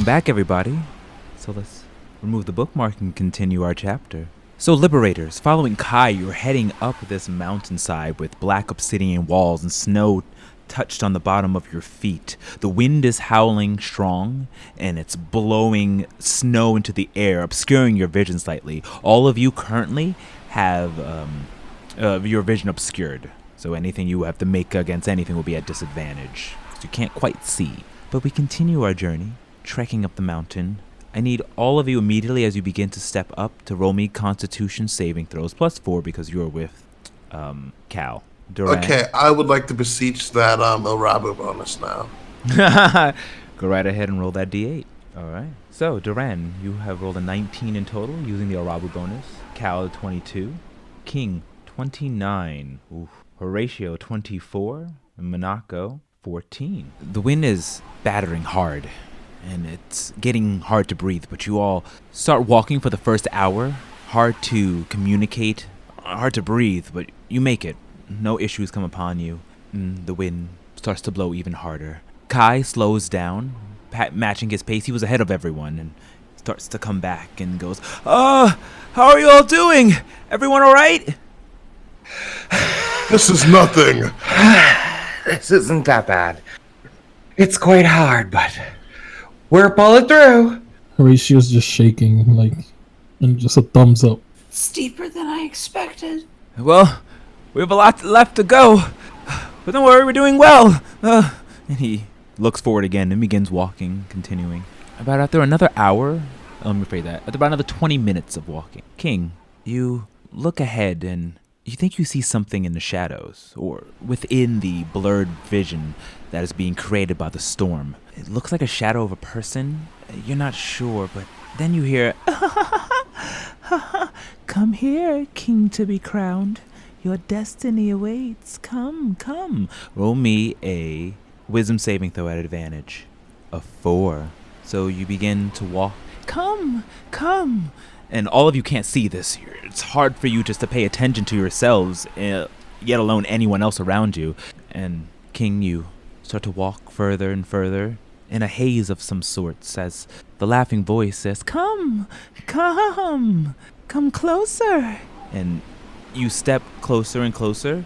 Welcome back, everybody. So let's remove the bookmark and continue our chapter. So, Liberators, following Kai, you're heading up this mountainside with black obsidian walls and snow touched on the bottom of your feet. The wind is howling strong, and it's blowing snow into the air, obscuring your vision slightly. All of you currently have your vision obscured, so anything you have to make against anything will be at disadvantage. So you can't quite see. But we continue our journey, trekking up the mountain. I need all of you immediately as you begin to step up to roll me Constitution saving throws, +4 because you're with Cal. Duran. Okay, I would like to beseech that El Rabu bonus now. Go right ahead and roll that D8. All right. So, Duran, you have rolled a 19 in total using the Arabu bonus. Cal, 22. King, 29. Oof. Horatio, 24. And Monaco, 14. The wind is battering hard, and it's getting hard to breathe, but you all start walking for the first hour. Hard to communicate, hard to breathe, but you make it. No issues come upon you. The wind starts to blow even harder. Kai slows down, matching his pace. He was ahead of everyone and starts to come back and goes, how are you all doing? Everyone all right? This is nothing. This isn't that bad. It's quite hard, but we're pulling through. Horatio's just shaking, and just a thumbs up. Steeper than I expected. Well, we have a lot left to go, but don't worry, we're doing well. And he looks forward again and begins walking, continuing. About after another hour, let me rephrase that, after about another 20 minutes of walking, King, you look ahead and you think you see something in the shadows, or within the blurred vision that is being created by the storm. It looks like a shadow of a person. You're not sure, but then you hear, "Come here, king to be crowned. Your destiny awaits. Come, come." Roll me a wisdom saving throw at advantage. A 4. So you begin to walk. Come, come. And all of you can't see this. It's hard for you just to pay attention to yourselves, yet alone anyone else around you. And King, you start to walk further and further in a haze of some sorts as the laughing voice says, "Come, come, come closer." And you step closer and closer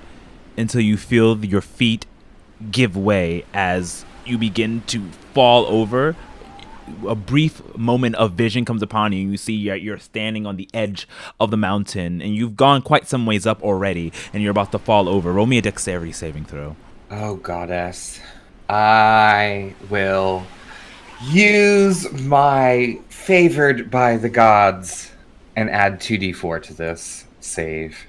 until you feel your feet give way as you begin to fall over. A brief moment of vision comes upon you. You see you're standing on the edge of the mountain, and you've gone quite some ways up already, and you're about to fall over. Roll me a dexterity saving throw. Oh, goddess. I will use my favored by the gods and add 2d4 to this save.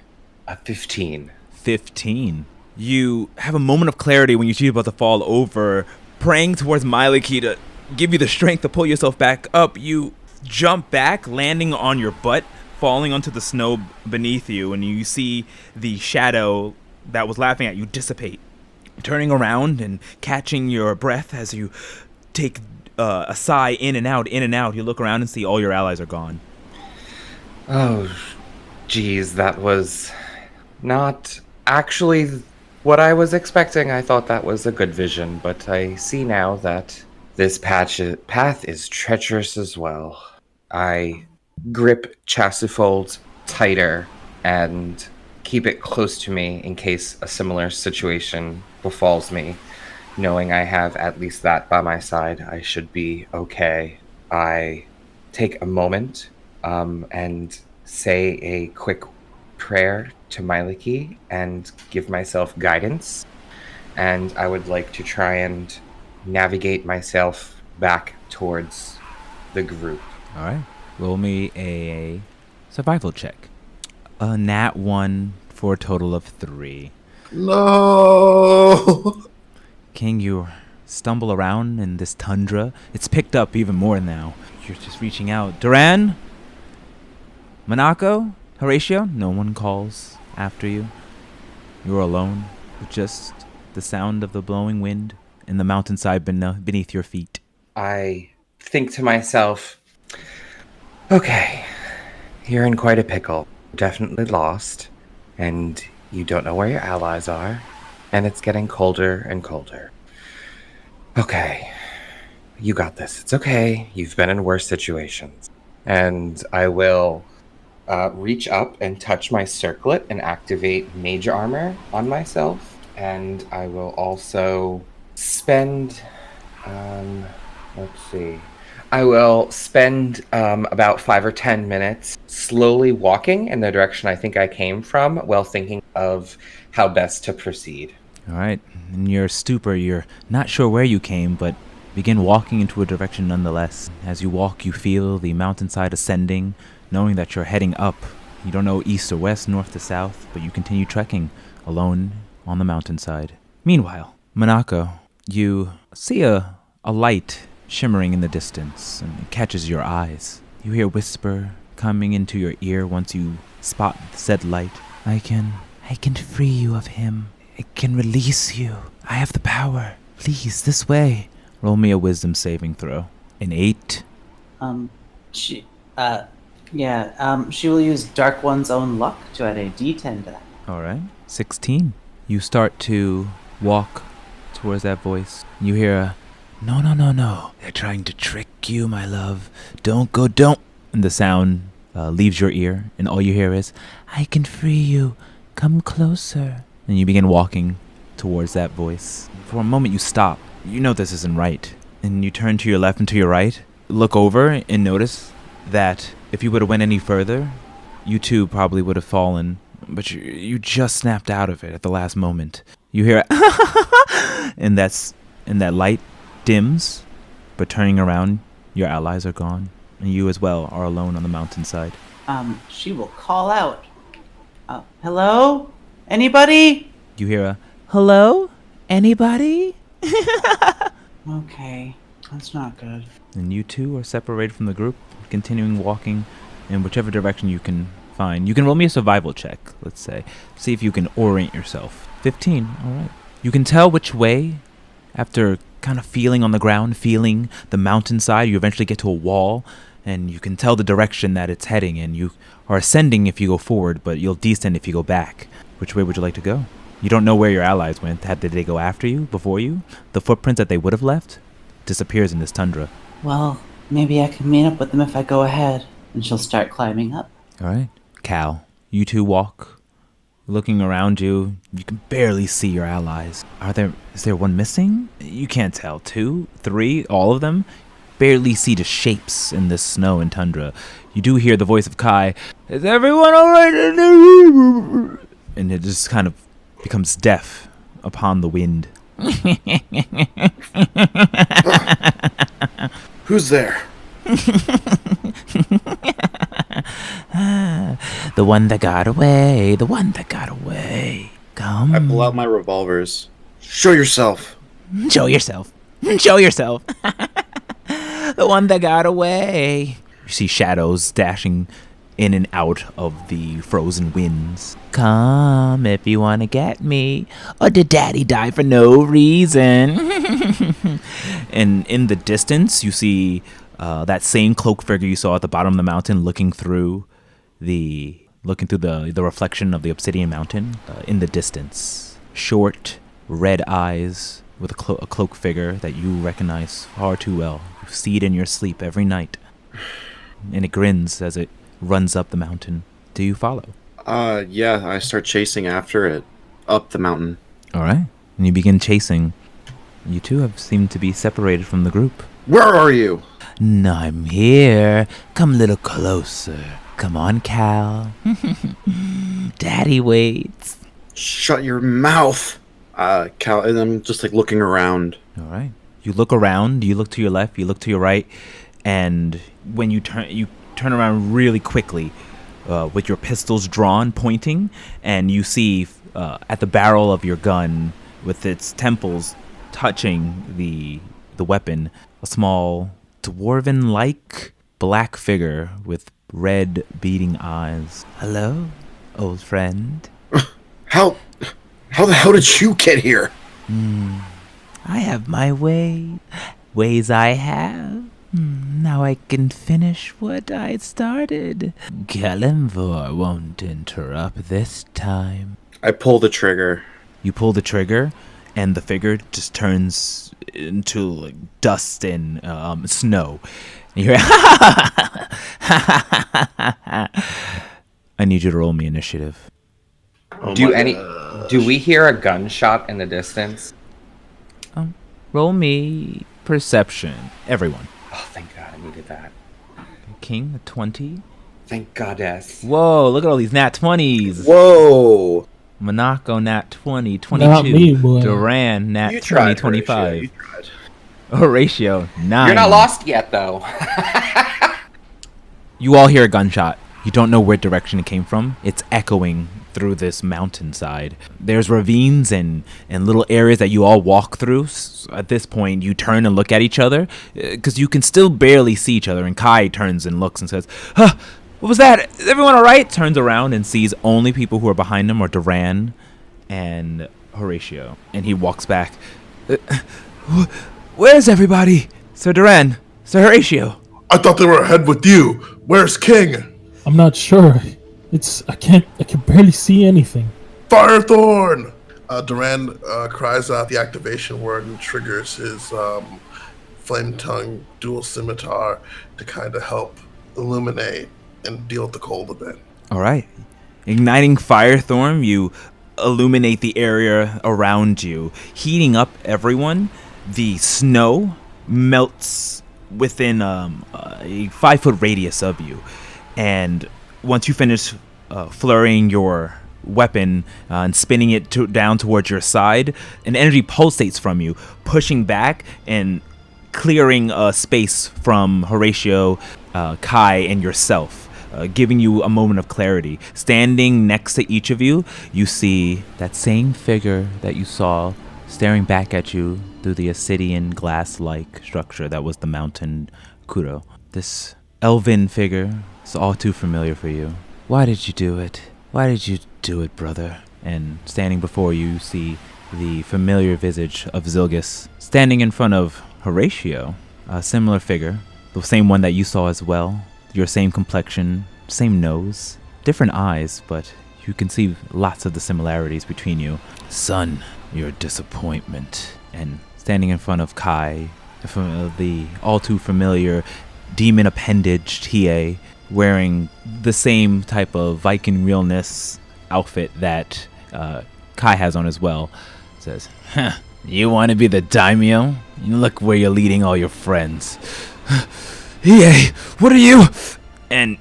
A 15. 15. You have a moment of clarity when you see you're about to fall over, praying towards Miliki to give you the strength to pull yourself back up. You jump back, landing on your butt, falling onto the snow beneath you, and you see the shadow that was laughing at you dissipate. Turning around and catching your breath as you take a sigh in and out, you look around and see all your allies are gone. Oh, geez, that was not actually what I was expecting. I thought that was a good vision, but I see now that this path is treacherous as well. I grip Chasufold tighter and keep it close to me in case a similar situation befalls me. Knowing I have at least that by my side, I should be okay. I take a moment and say a quick prayer to Miliki and give myself guidance. And I would like to try and navigate myself back towards the group. All right. Roll me a survival check. A nat 1 for a total of 3. No. King, you stumble around in this tundra. It's picked up even more now. You're just reaching out. Duran? Monaco? Horatio? No one calls after you. You're alone with just the sound of the blowing wind and the mountainside beneath your feet. I think to myself, okay, you're in quite a pickle. Definitely lost, and you don't know where your allies are, and it's getting colder and colder. Okay, You got this. It's okay. You've been in worse situations. And I will reach up and touch my circlet and activate mage armor on myself. And I will also spend, let's see. I will spend about 5 or 10 minutes slowly walking in the direction I think I came from while thinking of how best to proceed. All right. In your stupor, you're not sure where you came, but begin walking into a direction nonetheless. As you walk, you feel the mountainside ascending, knowing that you're heading up. You don't know east or west, north to south, but you continue trekking alone on the mountainside. Meanwhile, Monako, you see a light shimmering in the distance, and it catches your eyes. You hear a whisper coming into your ear once you spot said light. I can free you of him. I can release you. I have the power. Please, this way. Roll me a wisdom saving throw. An 8. She will use Dark One's own luck to add a D10 to that. All right. 16. You start to walk towards that voice. You hear a, no. They're trying to trick you, my love. Don't go, don't. And the sound leaves your ear, and all you hear is, I can free you. Come closer. And you begin walking towards that voice. For a moment, you stop. You know this isn't right. And you turn to your left and to your right, look over, and notice that if you would have went any further, you too probably would have fallen. But you just snapped out of it at the last moment. You hear and that light dims, but turning around, your allies are gone. And you as well are alone on the mountainside. She will call out. Hello? Anybody? You hear a, hello? Anybody? Okay, that's not good. And you two are separated from the group, continuing walking in whichever direction you can find. You can roll me a survival check, let's say. See if you can orient yourself. 15, alright. You can tell which way, after kind of feeling on the ground, feeling the mountainside, you eventually get to a wall, and you can tell the direction that it's heading, and you are ascending if you go forward, but you'll descend if you go back. Which way would you like to go? You don't know where your allies went. Did they go after you, before you? The footprints that they would have left disappears in this tundra. Well, maybe I can meet up with them if I go ahead. And she'll start climbing up. All right. Cal, you two walk. Looking around you, you can barely see your allies. Is there one missing? You can't tell. 2, 3, all of them? Barely see the shapes in this snow and tundra. You do hear the voice of Kai. Is everyone all right? And it just kind of becomes deaf upon the wind. Who's there? The one that got away. The one that got away. Come. I pull out my revolvers. Show yourself. Show yourself. Show yourself. The one that got away. You see shadows dashing in and out of the frozen winds. Come if you want to get me. Or did daddy die for no reason? And in the distance, you see that same cloaked figure you saw at the bottom of the mountain looking through the reflection of the obsidian mountain in the distance. Short, red eyes with a cloaked figure that you recognize far too well. You see it in your sleep every night. And it grins as it runs up the mountain. Do you follow? Yeah, I start chasing after it up the mountain. All right. And you begin chasing. You two have seemed to be separated from the group. Where are you? No, I'm here. Come a little closer. Come on, Cal. Daddy waits. Shut your mouth. Cal, and I'm just like looking around. All right. You look around. You look to your left. You look to your right. And when you turn around really quickly with your pistols drawn, pointing, and you see at the barrel of your gun with its temples touching the weapon, a small dwarven-like black figure with red beating eyes. Hello, old friend. How the hell did you get here? I have my ways I have. Now I can finish what I started. Kalimvor won't interrupt this time. I pull the trigger. You pull the trigger, and the figure just turns into like dust and snow. And you hear, I need you to roll me initiative. Do we hear a gunshot in the distance? Roll me perception, everyone. Oh, thank God, I needed that. King, a 20. Thank goddess. Whoa, look at all these nat 20s. Whoa! Monaco, nat 20, 22. Not me, boy. Duran, nat You 20, tried, 25. Horatio, you tried. Horatio, 9. You're not lost yet, though. You all hear a gunshot. You don't know where direction it came from. It's echoing through this mountainside. There's ravines and little areas that you all walk through. At this point, you turn and look at each other because you can still barely see each other. And Kai turns and looks and says, "Huh, what was that? Is everyone all right?" Turns around and sees only people who are behind him are Duran and Horatio. And he walks back. Where's everybody? Sir Duran, Sir Horatio. I thought they were ahead with you. Where's King? I'm not sure. I can barely see anything. Firethorn! Duran cries out the activation word and triggers his flame tongue dual scimitar to kind of help illuminate and deal with the cold a bit. All right. Igniting Firethorn, you illuminate the area around you, heating up everyone. The snow melts within a 5-foot radius of you. And once you finish flurrying your weapon and spinning it down towards your side, an energy pulsates from you, pushing back and clearing space from Horatio, Kai, and yourself, giving you a moment of clarity. Standing next to each of you, you see that same figure that you saw staring back at you through the obsidian glass-like structure that was the mountain Kuro. This elven figure is all too familiar for you. Why did you do it? Why did you do it, brother? And standing before you see the familiar visage of Zilgus. Standing in front of Horatio, a similar figure, the same one that you saw as well. Your same complexion, same nose, different eyes, but you can see lots of the similarities between you. Son, your disappointment. And standing in front of Kai, the all too familiar demon appendage Tie, wearing the same type of Viking realness outfit that Kai has on as well, says, "Huh, you want to be the daimyo? Look where you're leading all your friends." "Hey, what are you?" And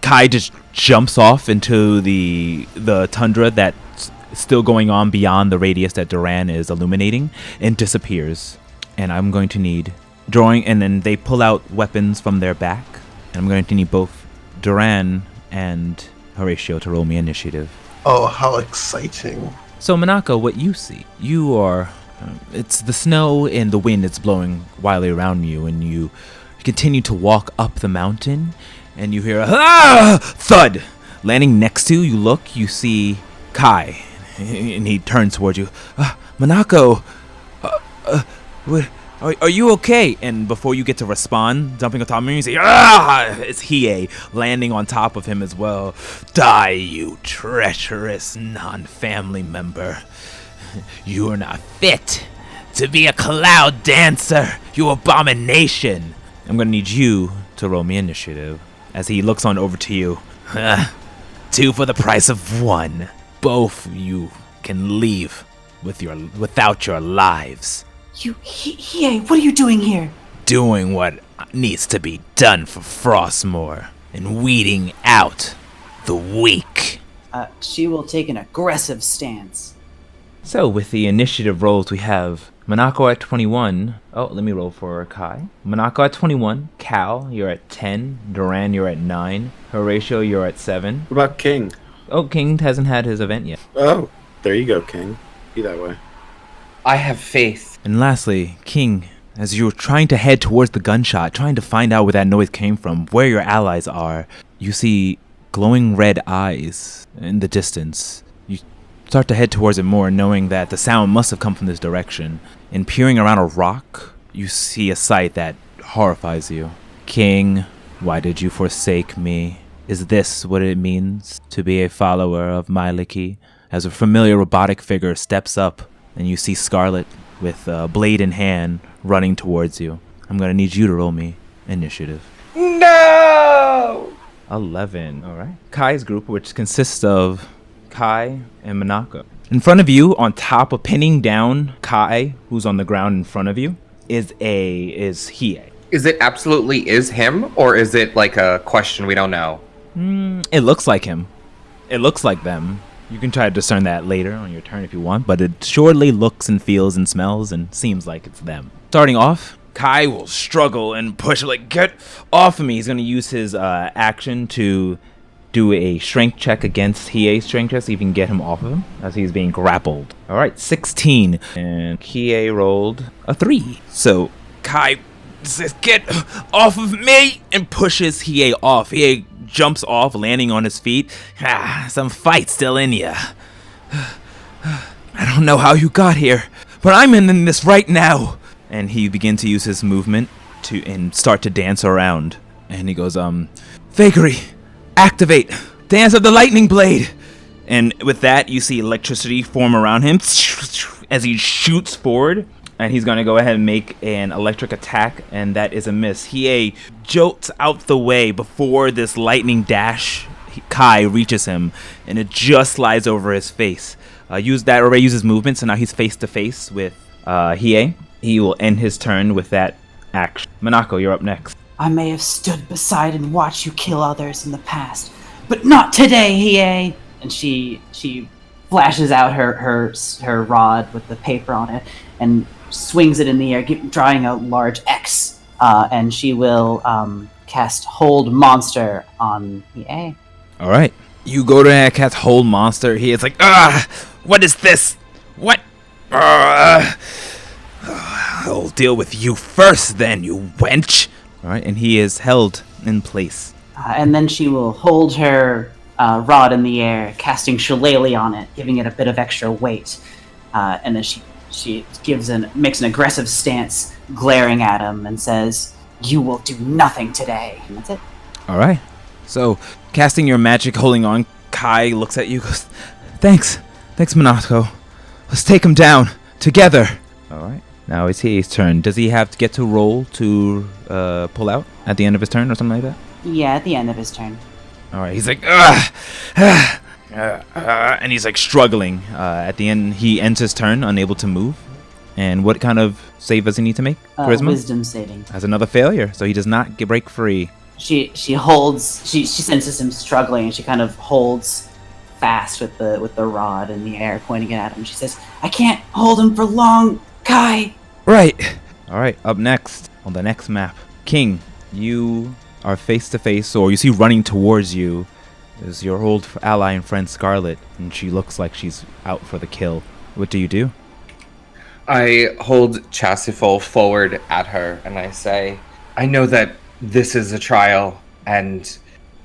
Kai just jumps off into the tundra that's still going on beyond the radius that Duran is illuminating and disappears. And I'm going to need drawing, and then they pull out weapons from their back. And I'm going to need both Duran and Horatio to roll me initiative. Oh, how exciting. So, Monaco, what you see, you are, it's the snow and the wind that's blowing wildly around you, and you continue to walk up the mountain, and you hear a thud. Landing next to you, look, you see Kai, and he turns towards you. Monaco, are you okay? And before you get to respond, jumping on top of him, you say, it's Hiei, landing on top of him as well. Die, you treacherous non-family member. You are not fit to be a cloud dancer, you abomination. I'm going to need you to roll me initiative as he looks on over to you. 2 for the price of 1. Both you can leave without your lives. What are you doing here? Doing what needs to be done for Frostmoor and weeding out the weak. She will take an aggressive stance. So with the initiative rolls, we have Monaco at 21. Oh, let me roll for Kai. Monaco at 21. Cal, you're at 10. Duran, you're at 9. Horatio, you're at 7. What about King? Oh, King hasn't had his event yet. Oh, there you go, King. Be that way. I have faith. And lastly, King, as you're trying to head towards the gunshot, trying to find out where that noise came from, where your allies are, you see glowing red eyes in the distance. You start to head towards it more, knowing that the sound must have come from this direction. And peering around a rock, you see a sight that horrifies you. King, why did you forsake me? Is this what it means to be a follower of Myliki? As a familiar robotic figure steps up and you see Scarlet with blade in hand running towards you. I'm going to need you to roll me initiative. No! 11. All right. Kai's group, which consists of Kai and Monako. In front of you, on top of pinning down Kai, who's on the ground in front of you, is Hiei. Is it absolutely is him, or is it like a question we don't know? It looks like him. It looks like them. You can try to discern that later on your turn if you want, but it surely looks and feels and smells and seems like it's them. Starting off, Kai will struggle and push, like, get off of me. He's going to use his action to do a strength check against Hiei's strength check, so you can get him off of him as he's being grappled. All right, 16. And Hiei rolled a 3. So Kai says, get off of me, and pushes Hiei off. Hiei jumps off, landing on his feet. Some fight still in ya. I don't know how you got here, but I'm in this right now. And he begins to use his movement and start to dance around. And he goes, Fakery, activate, dance of the lightning blade. And with that, you see electricity form around him as he shoots forward. And he's going to go ahead and make an electric attack, and that is a miss. Hiei jolts out the way before this lightning dash Kai reaches him, and it just slides over his face. Already uses movement, so now he's face to face with Hiei. He will end his turn with that action. Monako, you're up next. I may have stood beside and watched you kill others in the past, but not today, Hiei! And she flashes out her rod with the paper on it and swings it in the air, drawing a large X. And she will cast Hold Monster on Hiei. All right. You go to cast Hold Monster. He is like, what is this? What? I'll deal with you first then, you wench. All right, and he is held in place. And then she will hold her rod in the air, casting Shillelagh on it, giving it a bit of extra weight. And then she makes an aggressive stance, glaring at him, and says, "You will do nothing today." And that's it. All right. So, casting your magic, holding on, Kai looks at you, goes, Thanks, Monako. Let's take him down together. All right. Now it's his turn. Does he have to get to roll to pull out at the end of his turn or something like that? Yeah, at the end of his turn. All right. He's like, and he's like struggling. At the end, he ends his turn, unable to move. And what kind of save does he need to make? Charisma? Wisdom saving. Has another failure, so he does not break free. She holds. She senses him struggling, and she kind of holds fast with the rod in the air, pointing it at him. She says, "I can't hold him for long, Kai." Right. All right. Up next on the next map, King, you are face to face, or you see running towards you is your old ally and friend Scarlet, and she looks like she's out for the kill. What do you do? I hold Chasifol forward at her, and I say, I know that this is a trial, and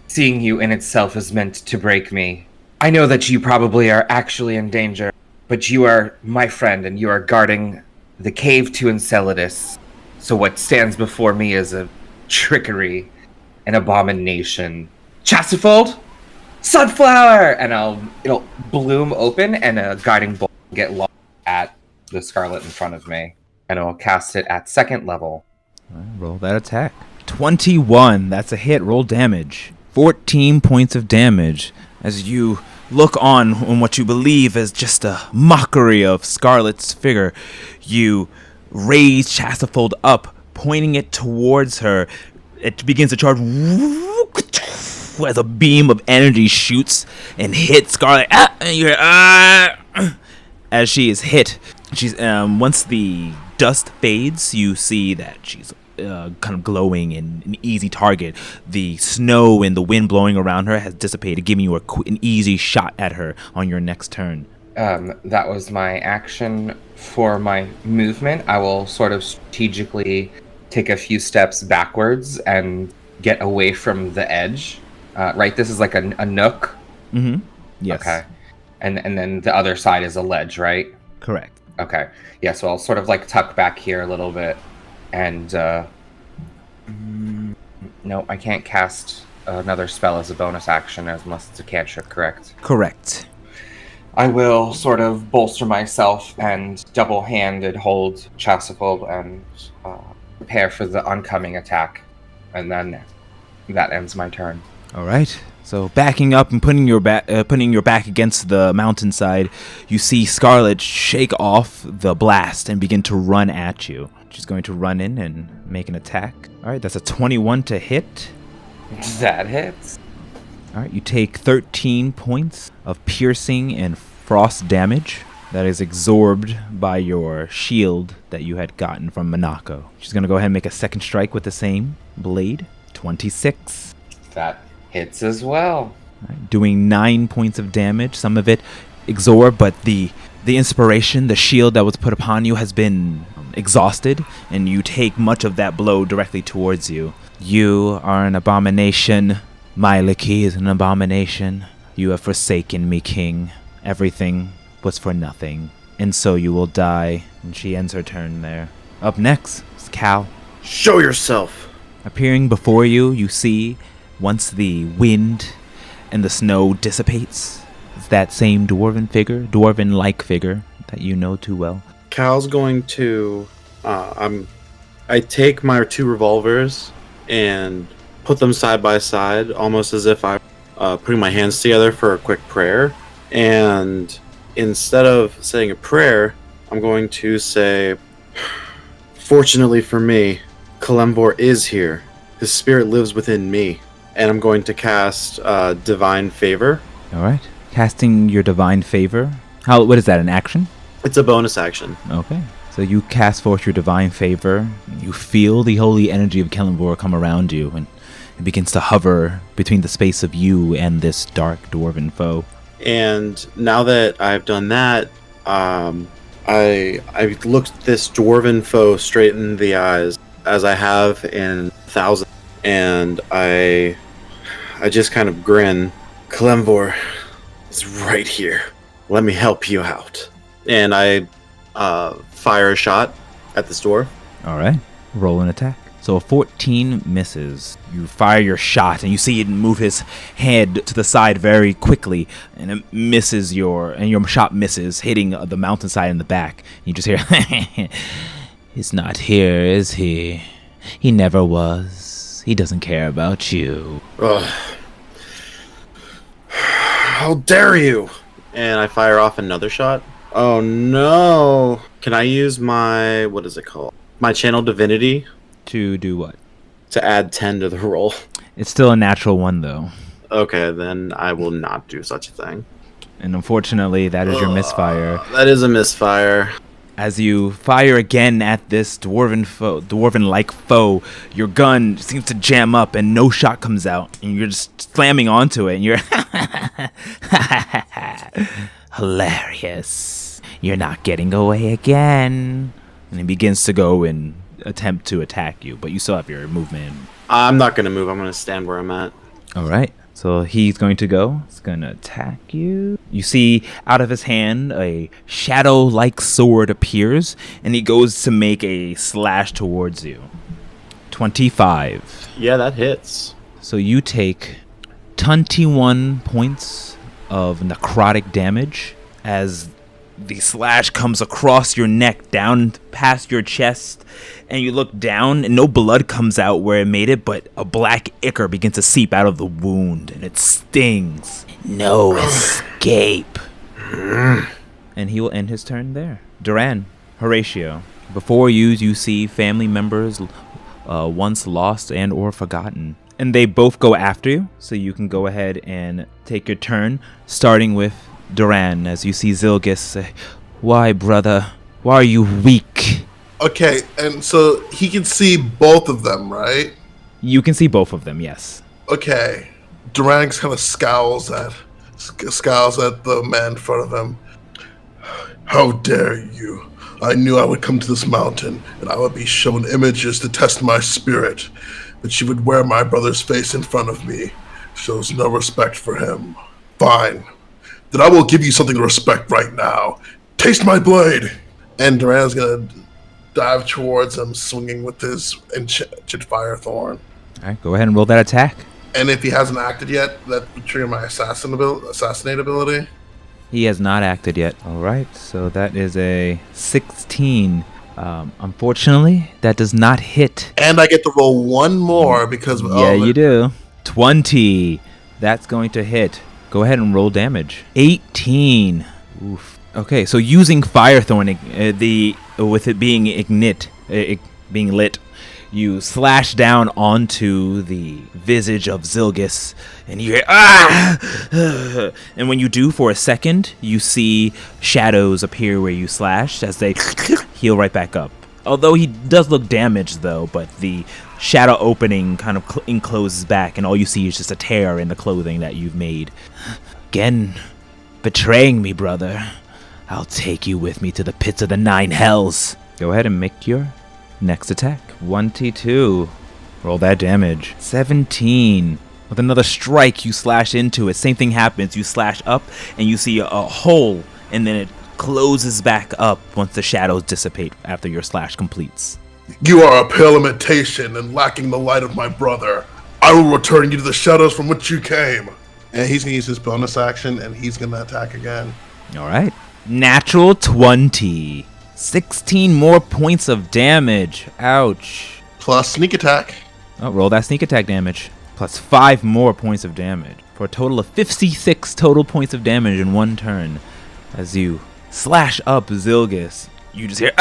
seeing you in itself is meant to break me. I know that you probably are actually in danger, but you are my friend, and you are guarding the cave to Enceladus. So what stands before me is a trickery, an abomination. Chasifold, sunflower, and it'll bloom open, and a guiding bolt will get launched at the Scarlet in front of me, and I'll cast it at 2nd level. Roll that attack. 21. That's a hit. Roll damage. 14 points of damage as you look on what you believe is just a mockery of Scarlet's figure. You raise Chasifold up, pointing it towards her. It begins to charge as a beam of energy shoots and hits Scarlet. And you hear, as she is hit. She's once the dust fades, you see that she's kind of glowing and an easy target. The snow and the wind blowing around her has dissipated, giving you an easy shot at her on your next turn. That was my action for my movement. I will sort of strategically take a few steps backwards and get away from the edge. Right, this is like a nook? Mm-hmm. Yes. Okay. And then the other side is a ledge, right? Correct. Okay. Yeah, so I'll sort of like tuck back here a little bit. And, no, I can't cast another spell as a bonus action unless it's a cantrip, correct? Correct. I will sort of bolster myself and double-handed hold Chasuble and prepare for the oncoming attack. And then that ends my turn. All right. So backing up and putting your back against the mountainside, you see Scarlet shake off the blast and begin to run at you. She's going to run in and make an attack. All right, that's a 21 to hit. That hits. All right, you take 13 points of piercing and frost damage that is absorbed by your shield that you had gotten from Monako. She's going to go ahead and make a second strike with the same blade. 26. That hits as well. Right, doing 9 points of damage. Some of it absorbed, but the inspiration, the shield that was put upon you has been exhausted, and you take much of that blow directly towards you. You are an abomination. Myliki is an abomination. You have forsaken me, King. Everything was for nothing, and so you will die. And she ends her turn there. Up next is Cal. Show yourself. Appearing before you, you see, once the wind and the snow dissipates, it's that same dwarven-like figure that you know too well. Cal's going to. I take my 2 revolvers and put them side by side, almost as if I'm putting my hands together for a quick prayer. And instead of saying a prayer, I'm going to say, "Fortunately for me, Kalemvor is here. His spirit lives within me." And I'm going to cast Divine Favor. All right. Casting your Divine Favor. What is that, an action? It's a bonus action. Okay. So you cast forth your Divine Favor. You feel the holy energy of Kalemvor come around you, and it begins to hover between the space of you and this dark dwarven foe. And now that I've done that, I looked this dwarven foe straight in the eyes, as I have in thousands. And I just kind of grin. "Kalemvor is right here. Let me help you out." And I fire a shot at this dwarf. All right. Roll an attack. So a 14 misses. You fire your shot, and you see it move his head to the side very quickly, and it misses your shot misses, hitting the mountainside in the back. You just hear, "He's not here, is he? He never was. He doesn't care about you." Ugh. How dare you! And I fire off another shot. Oh no! Can I use my, what is it called? My Channel Divinity? To do what? To add 10 to the roll. It's still a natural one, though. Okay, then I will not do such a thing. And unfortunately, that is your misfire. That is a misfire. As you fire again at this dwarven-like foe, your gun seems to jam up and no shot comes out. And you're just slamming onto it, and you're hilarious. You're not getting away again. And he begins to go and attempt to attack you, but you still have your movement. I'm not going to move. I'm going to stand where I'm at. All right. So he's going to go. He's going to attack you. You see out of his hand a shadow-like sword appears, and he goes to make a slash towards you. 25. Yeah, that hits. So you take 21 points of necrotic damage as the slash comes across your neck, down past your chest, and you look down, and no blood comes out where it made it, but a black ichor begins to seep out of the wound, and it stings. No escape. And he will end his turn there. Duran, Horatio, before you, you see family members once lost and or forgotten. And they both go after you, so you can go ahead and take your turn, starting with Duran, as you see Zilgis say, "Why, brother? Why are you weak?" Okay, and so he can see both of them, right? You can see both of them, yes. Okay. Duran kind of scowls at the man in front of him. "How dare you? I knew I would come to this mountain, and I would be shown images to test my spirit, but you would wear my brother's face in front of me. Shows no respect for him. Fine. Then I will give you something to respect right now. Taste my blade!" And Duran's gonna dive towards him, swinging with his enchanted fire thorn. All right, go ahead and roll that attack. And if he hasn't acted yet, that would trigger my assassinate ability. He has not acted yet. All right, so that is a 16. Unfortunately, that does not hit. And I get to roll one more because Yeah, you do. 20. That's going to hit. Go ahead and roll damage. 18. Oof. Okay, so using Firethorn, with it being being lit, you slash down onto the visage of Zilgis, and you hear ah! And when you do, for a second, you see shadows appear where you slashed as they heal right back up. Although he does look damaged, though, but the shadow opening kind of encloses back, and all you see is just a tear in the clothing that you've made. Again, betraying me, brother. I'll take you with me to the pits of the 9 hells. Go ahead and make your next attack. 1d2. Roll that damage. 17. With another strike, you slash into it. Same thing happens. You slash up, and you see a hole, and then it closes back up once the shadows dissipate after your slash completes. You are a pale imitation and lacking the light of my brother. I will return you to the shadows from which you came. And he's going to use his bonus action, and he's going to attack again. All right. Natural 20. 16 more points of damage. Ouch. Plus sneak attack. Oh, roll that sneak attack damage. Plus 5 more points of damage. For a total of 56 total points of damage in one turn. As you slash up Zilgis, you just hear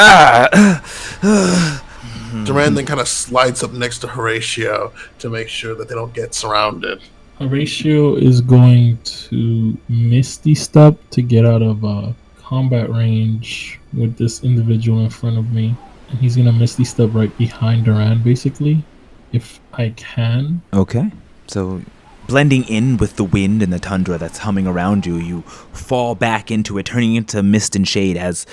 Duran then kind of slides up next to Horatio to make sure that they don't get surrounded. Horatio is going to Misty Step to get out of combat range with this individual in front of me. And he's going to Misty Step right behind Duran, basically, if I can. Okay. So, blending in with the wind and the tundra that's humming around you, you fall back into it, turning into mist and shade as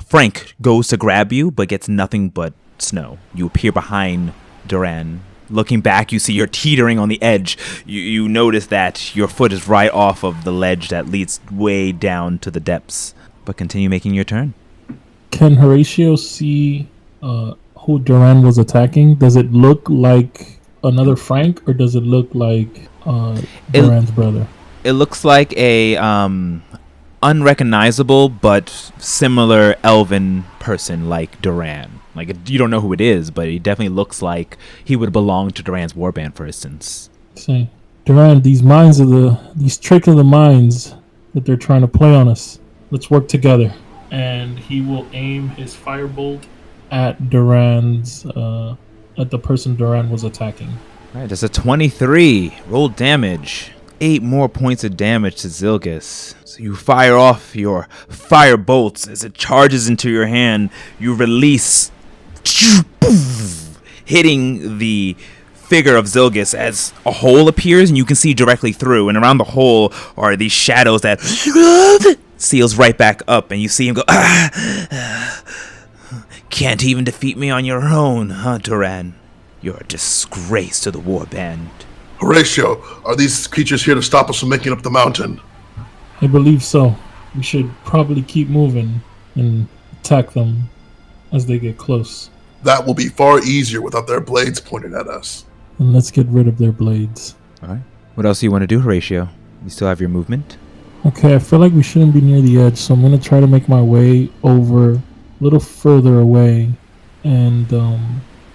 Frank goes to grab you, but gets nothing but snow. You appear behind Duran. Looking back, you see you're teetering on the edge. You notice that your foot is right off of the ledge that leads way down to the depths. But continue making your turn. Can Horatio see who Duran was attacking? Does it look like another Frank, or does it look like Duran's brother? It looks like a unrecognizable but similar elven person like Duran. Like, you don't know who it is, but he definitely looks like he would belong to Duran's warband, for instance. Say, Duran, these tricks of the minds that they're trying to play on us. Let's work together. And he will aim his firebolt at Duran's, at the person Duran was attacking. All right, that's a 23. Roll damage. 8 more points of damage to Zilgis. So you fire off your fire bolts. As it charges into your hand, you release, hitting the figure of Zilgis as a hole appears and you can see directly through. And around the hole are these shadows that seals right back up, and you see him go, Can't even defeat me on your own, huh, Duran? You're a disgrace to the warband. Horatio, are these creatures here to stop us from making up the mountain? I believe so. We should probably keep moving and attack them as they get close. That will be far easier without their blades pointed at us. And let's get rid of their blades. All right. What else do you want to do, Horatio? You still have your movement? Okay, I feel like we shouldn't be near the edge, so I'm going to try to make my way over a little further away and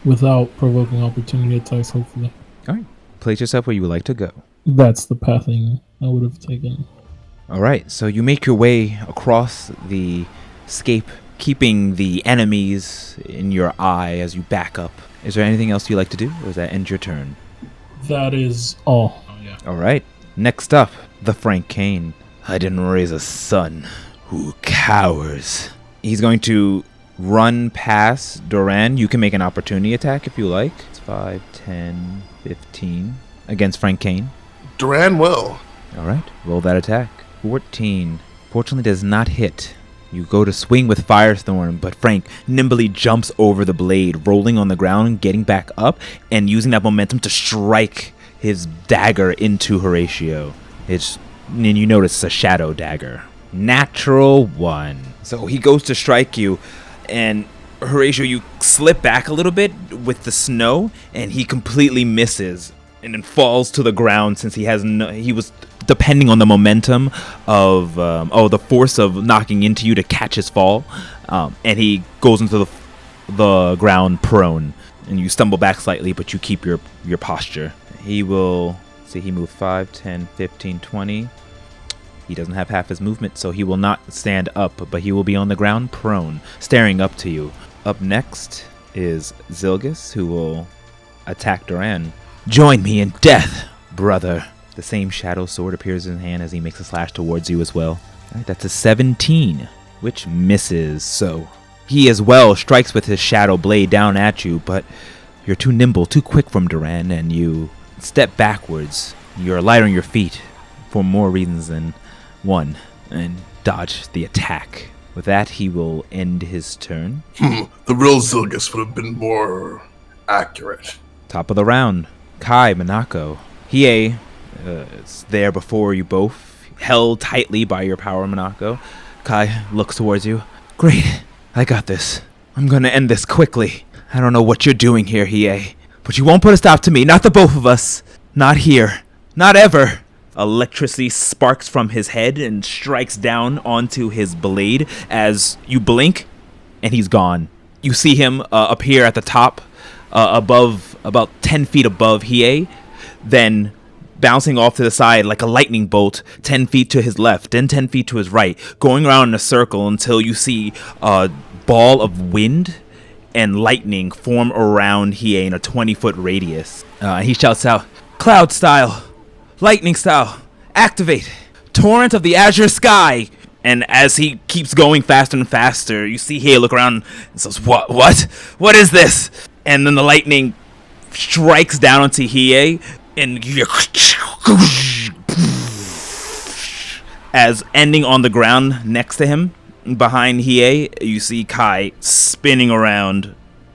without provoking opportunity attacks, hopefully. All right. Place yourself where you would like to go. That's the pathing I would have taken. All right. So you make your way across the scape, keeping the enemies in your eye as you back up. Is there anything else you'd like to do, or does that end your turn? That is all. Oh, yeah. All right. Next up, the Frank Kane. I didn't raise a son who cowers. He's going to run past Duran. You can make an opportunity attack if you like. It's 5, 10, 15 against Frank Kane. Duran will. All right. Roll that attack. 14. Fortunately, does not hit. You go to swing with Firethorn, but Frank nimbly jumps over the blade, rolling on the ground, getting back up, and using that momentum to strike his dagger into Horatio. And you notice it's a shadow dagger. Natural 1. So he goes to strike you, and Horatio, you slip back a little bit with the snow, and he completely misses and then falls to the ground since he was depending on the momentum of the force of knocking into you to catch his fall, and he goes into the ground prone, and you stumble back slightly, but you keep your posture. He will see, he moved 5, 10, 15, 20. He doesn't have half his movement, so he will not stand up, but he will be on the ground prone, staring up to you. Up next is Zilgus, who will attack Duran. Join me in death, brother. The same shadow sword appears in his hand as he makes a slash towards you as well. All right, that's a 17, which misses. So he as well strikes with his shadow blade down at you, but you're too nimble, too quick from Duran, and you step backwards. You're light on your feet for more reasons than one, and dodge the attack. With that, he will end his turn. The real Zilgus would have been more accurate. Top of the round, Kai, Monako. Hiei is there before you both, held tightly by your power, Monako. Kai looks towards you. Great, I got this. I'm gonna end this quickly. I don't know what you're doing here, Hiei, but you won't put a stop to me, not the both of us. Not here. Not ever. Electricity sparks from his head and strikes down onto his blade as you blink, and he's gone. You see him appear at the top, above, about 10 feet above Hiei, then bouncing off to the side like a lightning bolt, 10 feet to his left, then 10 feet to his right, going around in a circle until you see a ball of wind and lightning form around Hiei in a 20-foot radius. He shouts out, "Cloud style! Lightning style! Activate! Torrent of the azure sky!" And as he keeps going faster and faster, you see Hiei look around and says, What? What is this?" And then the lightning strikes down onto Hiei, and you as ending on the ground next to him, behind Hiei, you see Kai spinning around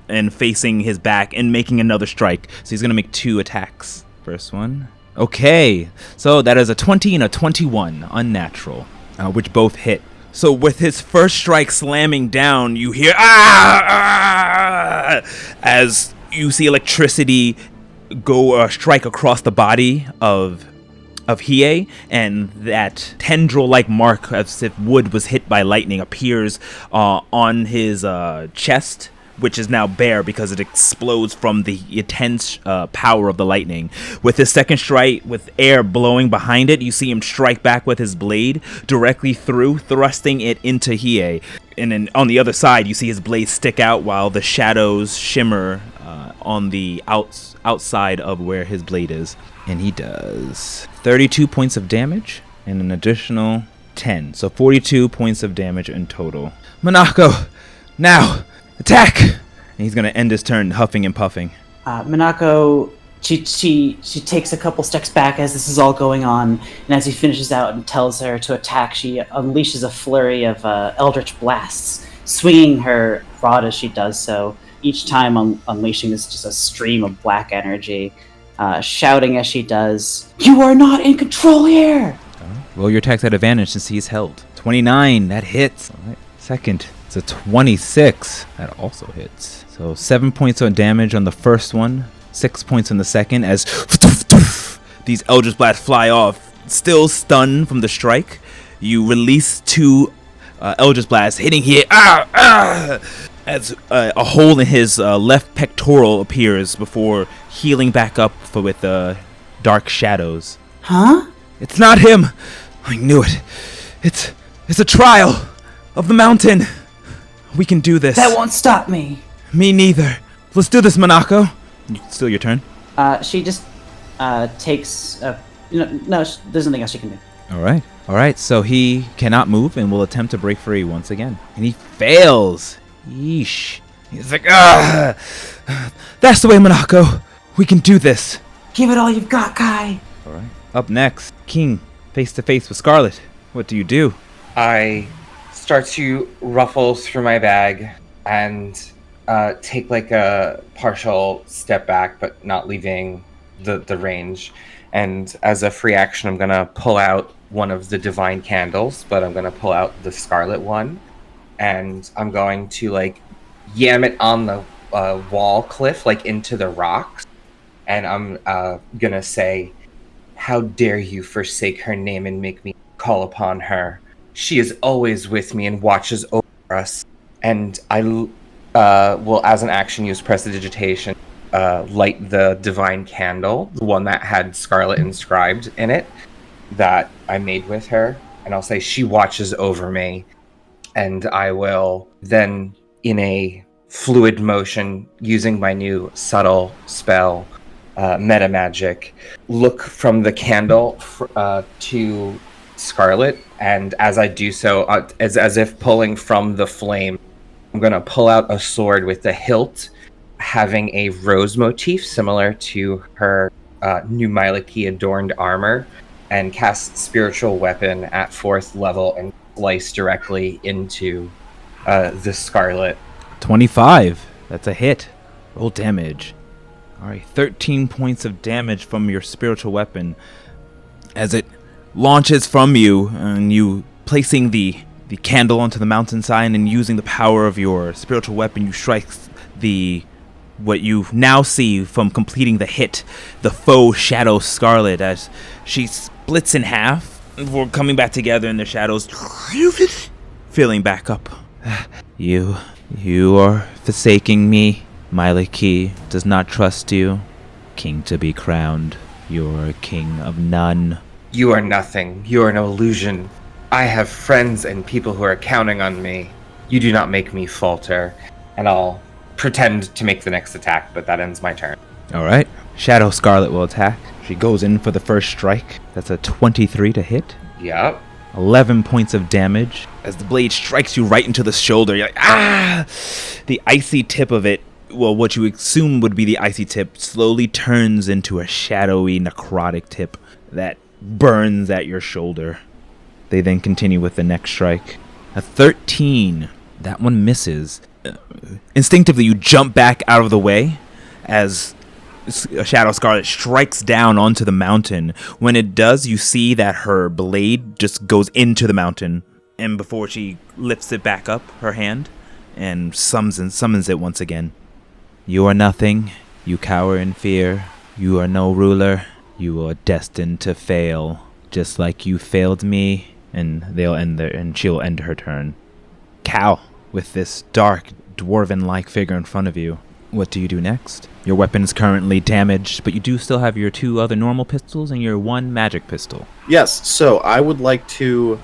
and facing his back and making another strike. So he's going to make 2 attacks. First one. Okay, so that is a 20 and a 21, unnatural, which both hit. So with his first strike slamming down, you hear as you see electricity go strike across the body of Hiei, and that tendril-like mark as if wood was hit by lightning appears on his chest, which is now bare because it explodes from the intense power of the lightning. With his second strike, with air blowing behind it, you see him strike back with his blade directly through, thrusting it into Hiei. And then on the other side, you see his blade stick out while the shadows shimmer on the outside of where his blade is. And he does 32 points of damage and an additional 10. So 42 points of damage in total. Monako, now! Attack! And he's gonna end his turn huffing and puffing. Minako, she takes a couple steps back as this is all going on, and as he finishes out and tells her to attack, she unleashes a flurry of eldritch blasts, swinging her rod as she does so. Each time unleashing is just a stream of black energy, shouting as she does, "You are not in control here!" Well, your attack's at advantage since he's held. 29, that hits. All right. Second. It's a 26. That also hits. So 7 points of damage on the first one, 6 points on the second, as these Eldritch Blasts fly off. Still stunned from the strike, you release 2 Eldritch Blasts, hitting here as a hole in his left pectoral appears before healing back up with dark shadows. Huh? It's not him! I knew it. It's a trial of the mountain. We can do this. That won't stop me. Me neither. Let's do this, Monako. Still your turn. She just takes no, there's nothing else she can do. All right. So he cannot move and will attempt to break free once again, and he fails. Yeesh. He's like, that's the way, Monako. We can do this. Give it all you've got, Kai. All right. Up next, King, face to face with Scarlet. What do you do? I start to ruffle through my bag and take like a partial step back, but not leaving the range. And as a free action, I'm going to pull out one of the divine candles, but I'm going to pull out the scarlet one. And I'm going to like yam it on the wall cliff, like into the rocks. And I'm going to say, How dare you forsake her name and make me call upon her? She is always with me and watches over us. And I will, as an action, use prestidigitation, light the divine candle, the one that had Scarlet inscribed in it, that I made with her. And I'll say, she watches over me. And I will then, in a fluid motion, using my new subtle spell, meta magic, look from the candle to Scarlet, and as I do so, as if pulling from the flame, I'm going to pull out a sword with the hilt having a rose motif similar to her new Myliki adorned armor, and cast spiritual weapon at 4th level and slice directly into the Scarlet. 25. That's a hit. Roll damage. All right, 13 points of damage from your spiritual weapon as it launches from you, and you placing the candle onto the mountainside and using the power of your spiritual weapon, you strike what you now see from completing the hit, the faux shadow Scarlet, as she splits in half before coming back together in the shadows, filling back up. You are forsaking me. Myliki does not trust you. King to be crowned. You're a king of none. You are nothing. You are an illusion. I have friends and people who are counting on me. You do not make me falter. And I'll pretend to make the next attack, but that ends my turn. All right. Shadow Scarlet will attack. She goes in for the first strike. That's a 23 to hit. Yep. 11 points of damage. As the blade strikes you right into the shoulder, you're like, ah! The icy tip of it, well, what you assume would be the icy tip, slowly turns into a shadowy, necrotic tip that burns at your shoulder. They then continue with the next strike. A 13. That one misses. Instinctively, you jump back out of the way as Shadow Scarlet strikes down onto the mountain. When it does, you see that her blade just goes into the mountain. And before she lifts it back up, her hand, and summons it once again. You are nothing. You cower in fear. You are no ruler. You are destined to fail, just like you failed me. And she'll end her turn. Cal, with this dark, dwarven-like figure in front of you, what do you do next? Your weapon is currently damaged, but you do still have your 2 other normal pistols and your 1 magic pistol. Yes, so I would like to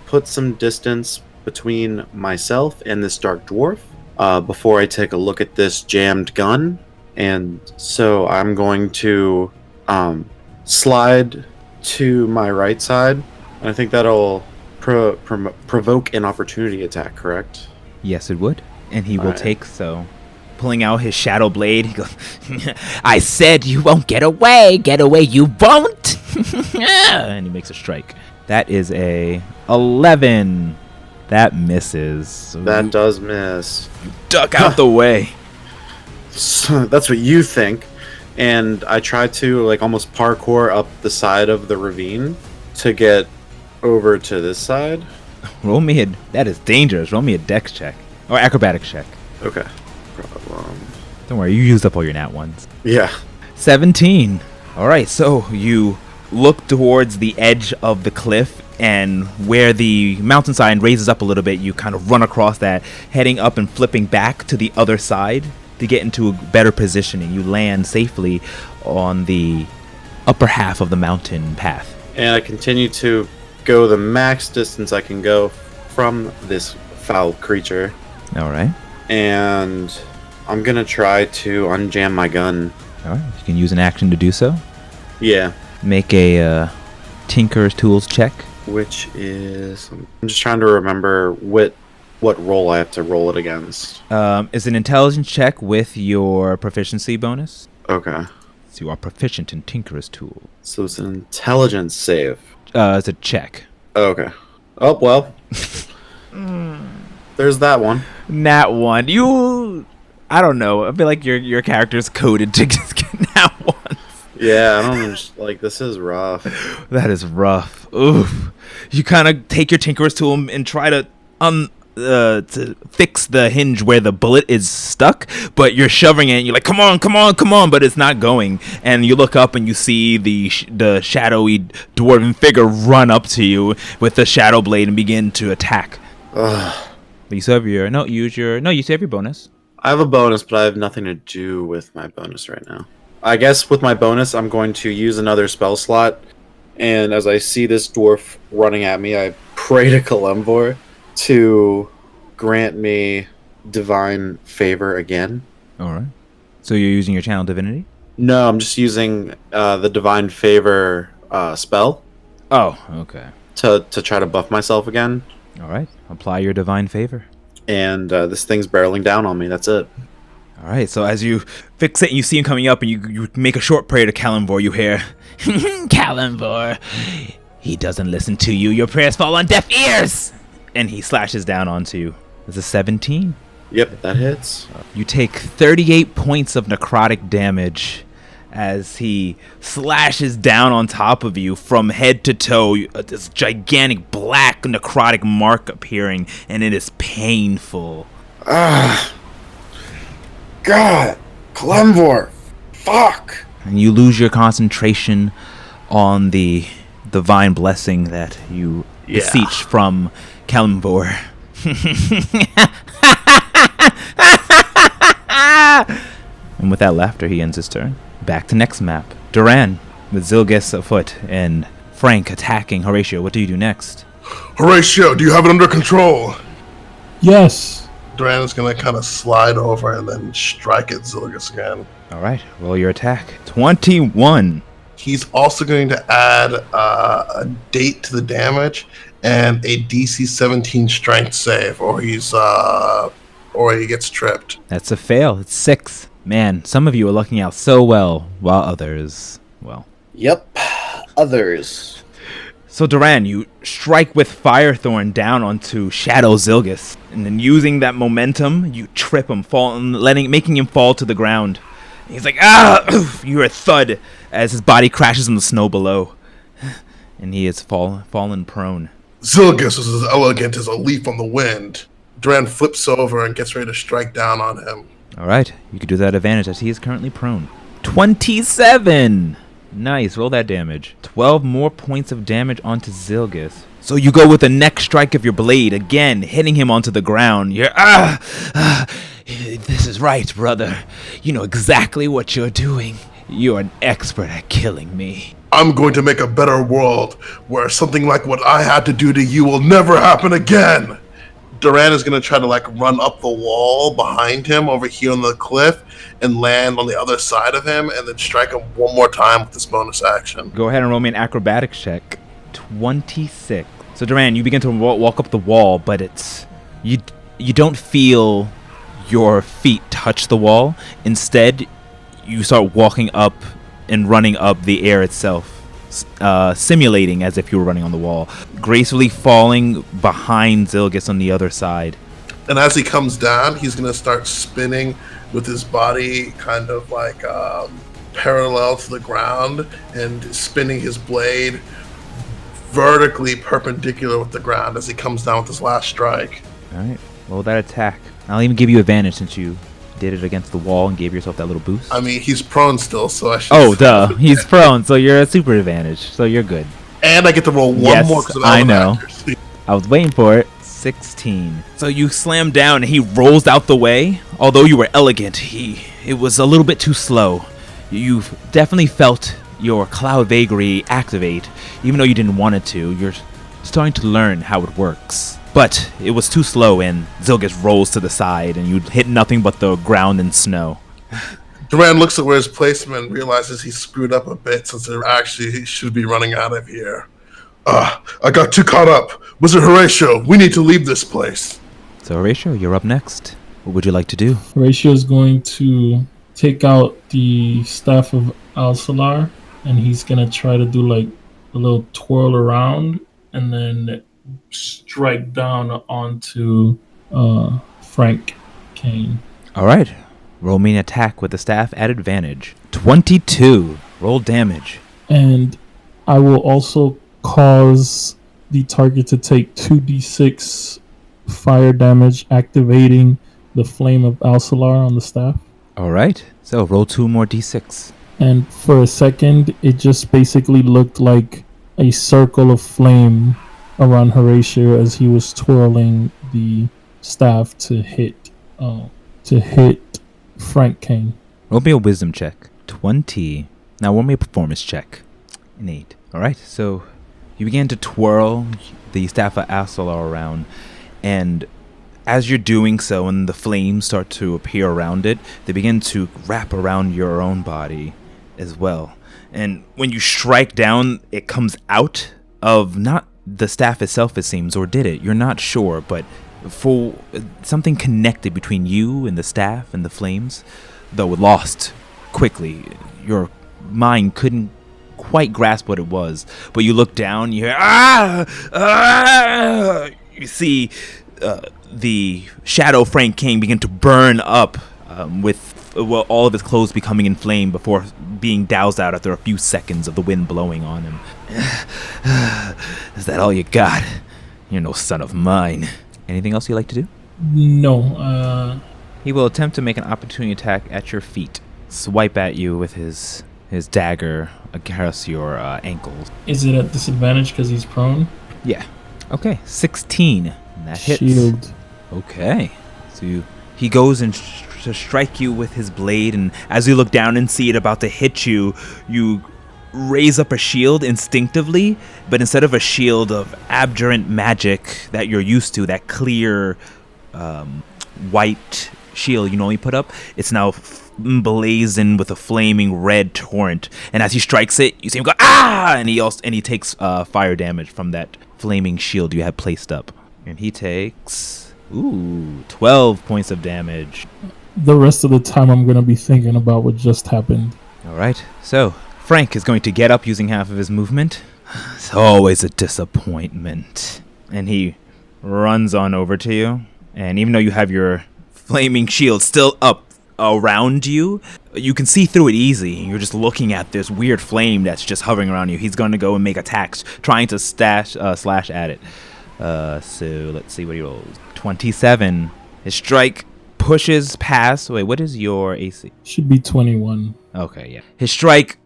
put some distance between myself and this dark dwarf before I take a look at this jammed gun. And so I'm going to slide to my right side. And I think that'll provoke an opportunity attack, correct? Yes, it would. And he will take so. Pulling out his shadow blade, he goes, I said you won't get away. Get away you won't. And he makes a strike. That is a 11. That misses. So that does miss. Duck out the way. So that's what you think. And I try to almost parkour up the side of the ravine to get over to this side. That is dangerous. Roll me a dex check. Or acrobatics check. Okay. Problem. Don't worry, you used up all your nat ones. Yeah. 17. Alright, so you look towards the edge of the cliff, and where the mountainside raises up a little bit, you kind of run across that, heading up and flipping back to the other side to get into a better positioning. You land safely on the upper half of the mountain path. And I continue to go the max distance I can go from this foul creature. Alright. And I'm going to try to unjam my gun. Alright, you can use an action to do so. Yeah. Make a Tinker's Tools check. Which is... I'm just trying to remember what roll I have to roll it against. It's an intelligence check with your proficiency bonus. Okay. So you are proficient in Tinker's Tool. So it's an intelligence save. It's a check. Okay. Oh, well. There's that one. Nat 1. I don't know. I feel like your character's coded to just get nat 1. Yeah, I don't this is rough. That is rough. Oof. You kind of take your Tinker's Tool and try to to fix the hinge where the bullet is stuck, but you're shoving it and you're like, come on, but it's not going. And you look up and you see the shadowy dwarven figure run up to you with the shadow blade and begin to attack. Ugh. But you still have your you still have your bonus. I have a bonus, but I have nothing to do with my bonus right now. I guess with my bonus, I'm going to use another spell slot. And as I see this dwarf running at me, I pray to Kalimvor to grant me divine favor again. All right. So you're using your channel divinity? No, I'm just using the divine favor spell Oh, okay. to try to buff myself again. All right. Apply your divine favor. And this thing's barreling down on me. That's it. All right. So as you fix it and you see him coming up and you make a short prayer to Kalimvor, you hear, Kalimvor, he doesn't listen to you. Your prayers fall on deaf ears. And he slashes down onto you. It's a 17. Yep, that hits. You take 38 points of necrotic damage as he slashes down on top of you from head to toe. This gigantic black necrotic mark appearing, and it is painful. God, Kalimvor, fuck. And you lose your concentration on the divine blessing that you beseech from Kalimvor. And with that laughter, he ends his turn. Back to next map. Duran with Zilgis afoot and Frank attacking Horatio. What do you do next? Horatio, do you have it under control? Yes. Duran is going to kind of slide over and then strike at Zilgus again. All right, roll your attack. 21. He's also going to add a date to the damage and a DC 17 strength save, or he gets tripped. That's a fail. It's 6. Man, some of you are lucking out so well, while others, well. Yep, others. So Duran, you strike with Firethorn down onto Shadow Zilgus, and then using that momentum, you trip him, making him fall to the ground. He's like, you hear a thud as his body crashes in the snow below, and he is fallen prone. Zilgus is as elegant as a leaf on the wind. Duran flips over and gets ready to strike down on him. All right, you can do that advantage as he is currently prone. 27! Nice, roll that damage. 12 more points of damage onto Zilgus. So you go with the neck strike of your blade, again, hitting him onto the ground. You're, this is right, brother. You know exactly what you're doing. You're an expert at killing me. I'm going to make a better world where something like what I had to do to you will never happen again. Duran is going to try to run up the wall behind him over here on the cliff and land on the other side of him and then strike him one more time with this bonus action. Go ahead and roll me an acrobatics check. 26. So Duran, you begin to walk up the wall, but you don't feel your feet touch the wall. Instead, you start walking up and running up the air itself, simulating as if you were running on the wall, gracefully falling behind Zilgus on the other side. And as he comes down, he's going to start spinning with his body kind of parallel to the ground and spinning his blade vertically perpendicular with the ground as he comes down with his last strike. All right, roll that attack. I'll even give you advantage since you did it against the wall and gave yourself that little boost. I mean, he's prone still, so I should... Oh, duh. He's prone, so you're a super advantage. So you're good. And I get to roll one more because of I know. accuracy. I was waiting for it. 16. So you slam down and he rolls out the way. Although you were elegant, it was a little bit too slow. You've definitely felt your cloud vagary activate, even though you didn't want it to. You're starting to learn how it works. But it was too slow, and Zilgus rolls to the side, and you hit nothing but the ground and snow. Duran looks at where his placement and realizes he's screwed up a bit since he should be running out of here. I got too caught up. Wizard Horatio, we need to leave this place. So Horatio, you're up next. What would you like to do? Horatio is going to take out the staff of Al-Salar, and he's going to try to do a little twirl around, and then strike down onto Frank Kane. All right. Roll me an attack with the staff at advantage. 22. Roll damage. And I will also cause the target to take 2d6 fire damage, activating the flame of Alsalar on the staff. All right. So roll 2 more d6. And for a second, it just basically looked like a circle of flame around Horatio as he was twirling the staff to hit Frank King. Roll me a wisdom check. 20. Now roll me a performance check. An 8. All right. So you begin to twirl the staff of Asalar around, and as you're doing so and the flames start to appear around it, they begin to wrap around your own body as well. And when you strike down, it comes out of not the staff itself, it seems, or did it? You're not sure, but for something connected between you and the staff and the flames, though it lost quickly. Your mind couldn't quite grasp what it was, but you look down, you hear you see the shadow Frank King begin to burn up with all of his clothes becoming in flame before being doused out after a few seconds of the wind blowing on him. Is that all you got? You're no son of mine. Anything else you'd like to do? No. He will attempt to make an opportunity attack at your feet. Swipe at you with his dagger across your ankles. Is it at disadvantage because he's prone? Yeah. Okay. 16. And that hits. Shield. Okay. So he goes and to strike you with his blade, and as you look down and see it about to hit you, you raise up a shield instinctively, but instead of a shield of abjurant magic that you're used to, that clear white shield you normally put up, it's now emblazoned with a flaming red torrent, and as he strikes it, you see him go ah, and he takes fire damage from that flaming shield you had placed up, and he takes 12 points of damage. The rest of the time I'm going to be thinking about what just happened. All right, so Frank is going to get up using half of his movement. It's always a disappointment. And he runs on over to you, and even though you have your flaming shield still up around you, you can see through it easy. You're just looking at this weird flame that's just hovering around you. He's going to go and make attacks, trying to slash at it. So let's see what he rolls. 27. His strike pushes past. Wait, what is your AC? Should be 21. Okay, yeah. His strike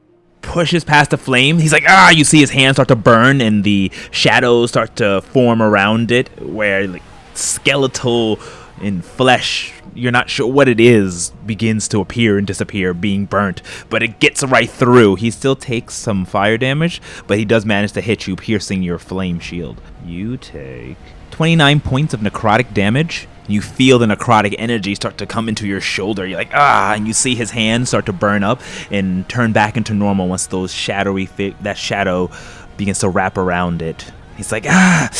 pushes past the flame. He's like, you see his hands start to burn and the shadows start to form around it, where like skeletal in flesh, you're not sure what it is, begins to appear and disappear, being burnt, but it gets right through. He still takes some fire damage, but he does manage to hit you, piercing your flame shield. You take 29 points of necrotic damage. You feel the necrotic energy start to come into your shoulder. You're like, and you see his hands start to burn up and turn back into normal once those that shadow begins to wrap around it. He's like, And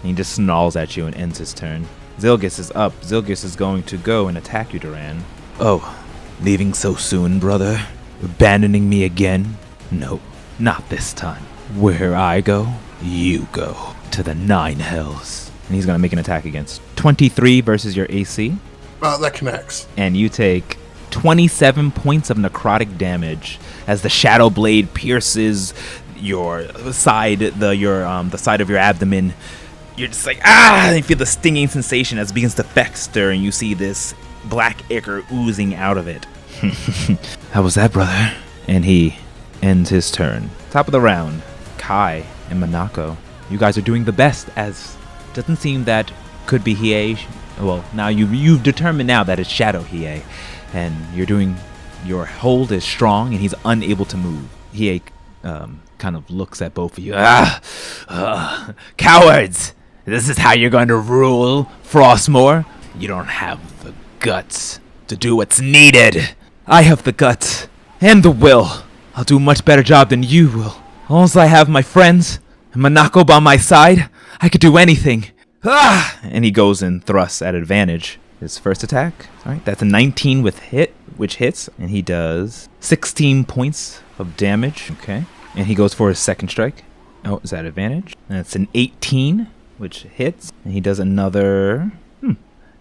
he just snarls at you and ends his turn. Zilgis is up. Zilgis is going to go and attack you, Duran. Oh, leaving so soon, brother? Abandoning me again? No, not this time. Where I go, you go. To the 9 hells. And he's going to make an attack against 23 versus your AC. That connects. And you take 27 points of necrotic damage as the shadow blade pierces your side, the side of your abdomen. You're just like, and you feel the stinging sensation as it begins to fester, and you see this black ichor oozing out of it. How was that, brother? And he ends his turn. Top of the round, Kai and Monako. You guys are doing the best, as doesn't seem that could be Hiei. Well, now you've determined now that it's Shadow Hiei, and your hold is strong, and he's unable to move. Hiei kind of looks at both of you. Cowards! This is how you're going to rule Frostmoor? You don't have the guts to do what's needed. I have the guts and the will. I'll do a much better job than you will. As long as I have my friends and Monako by my side, I could do anything. And he goes and thrusts at advantage. His first attack. All right, that's a 19 which hits, and he does 16 points of damage. Okay, and he goes for his second strike. Oh, is that advantage? And it's an 18, which hits, and he does another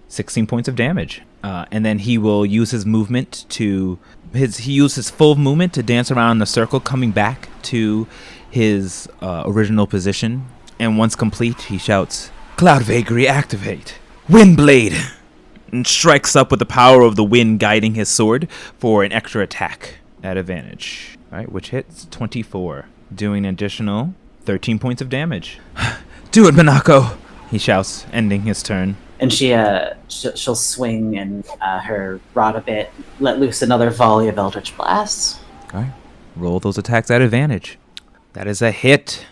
16 points of damage. And then he will use his movement he used his full movement to dance around in a circle, coming back to his original position. And once complete, he shouts, Cloud Vagary, activate. Wind Blade! And strikes up with the power of the wind guiding his sword for an extra attack at advantage. Alright, which hits 24, doing an additional 13 points of damage. Do it, Minako! He shouts, ending his turn. And she'll swing and her rod a bit, let loose another volley of Eldritch Blasts. Alright, roll those attacks at advantage. That is a hit.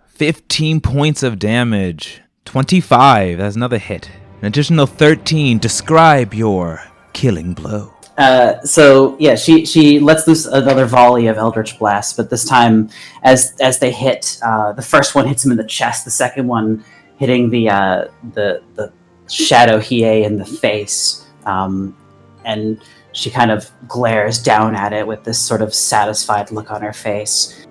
15 points of damage. 25, that's another hit. An additional 13, describe your killing blow. She lets loose another volley of Eldritch Blasts, but this time, as they hit, the first one hits him in the chest, the second one hitting the shadow Hiei in the face, and she kind of glares down at it with this sort of satisfied look on her face,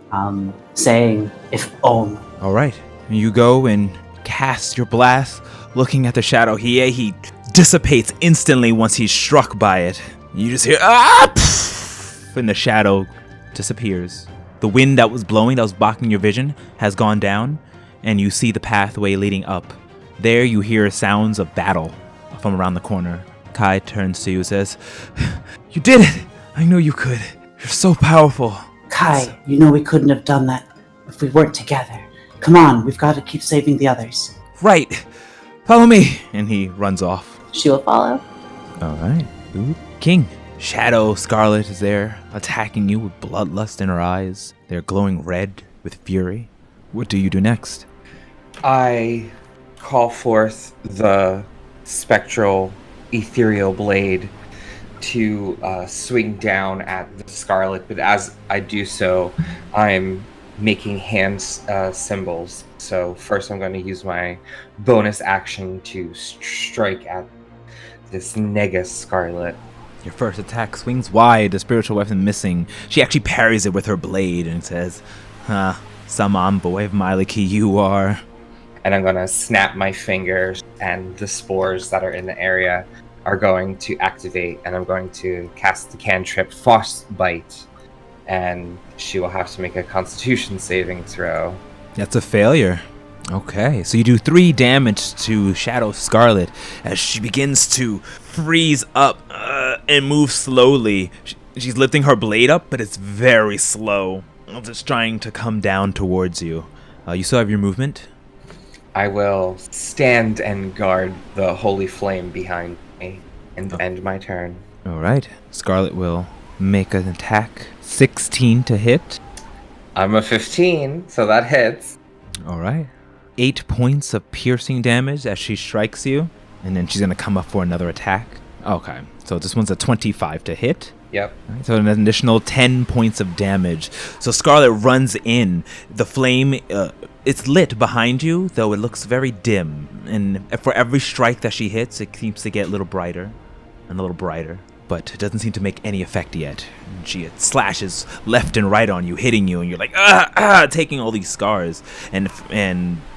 saying, "If only." All right, you go and cast your blast. Looking at the shadow Hiei, he dissipates instantly once he's struck by it. You just hear, ah! Pff, and the shadow disappears. The wind that was blowing, that was blocking your vision, has gone down, and you see the pathway leading up. There you hear sounds of battle from around the corner. Kai turns to you and says, "You did it! I knew you could. You're so powerful." Kai, you know we couldn't have done that if we weren't together. Come on, we've got to keep saving the others. Right. Follow me. And he runs off. She will follow. All right. Ooh. King. Shadow Scarlet is there, attacking you with bloodlust in her eyes. They're glowing red with fury. What do you do next? I call forth the spectral ethereal blade to swing down at the Scarlet, but as I do so, I'm making hand symbols. So first I'm going to use my bonus action to strike at this Nega Scarlet. Your first attack swings wide, the spiritual weapon missing. She actually parries it with her blade and says, some envoy of Maliki you are. And I'm going to snap my fingers, and the spores that are in the area are going to activate, and I'm going to cast the cantrip Frostbite, and she will have to make a Constitution saving throw. That's a failure. Okay, so you do 3 damage to Shadow Scarlet as she begins to freeze up and move slowly. She's lifting her blade up, but it's very slow. Just trying to come down towards you. You still have your movement? I will stand and guard the holy flame behind me and end my turn. All right. Scarlet will make an attack. 16 to hit. I'm a 15, so that hits. All right. 8 points of piercing damage as she strikes you, and then she's going to come up for another attack. Okay. So this one's a 25 to hit. Yep. Right, so an additional 10 points of damage. So Scarlet runs in. The flame, it's lit behind you, though it looks very dim. And for every strike that she hits, it seems to get a little brighter and a little brighter. But it doesn't seem to make any effect yet. She slashes left and right on you, hitting you, and you're like, taking all these scars and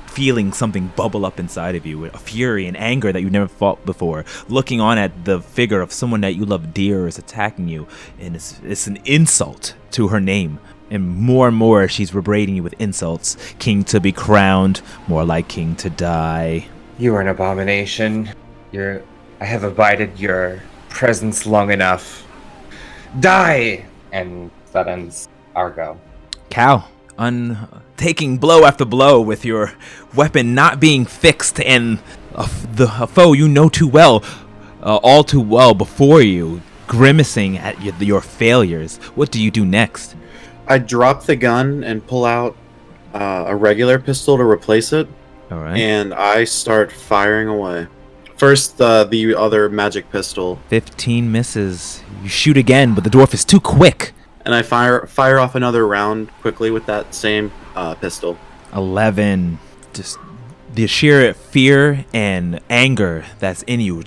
feeling something bubble up inside of you, a fury and anger that you've never fought before, looking on at the figure of someone that you love dear is attacking you, and it's an insult to her name. And more she's berating you with insults. King to be crowned, more like king to die. You are an abomination. I have abided your presence long enough. Die! And that ends our go. Cal, taking blow after blow with your weapon not being fixed, and a foe you know too well, all too well before you, grimacing at your failures. What do you do next? I drop the gun and pull out a regular pistol to replace it. All right. And I start firing away. First, the other magic pistol. 15 misses. You shoot again, but the dwarf is too quick. And I fire off another round quickly with that same pistol. 11. Just the sheer fear and anger that's in you,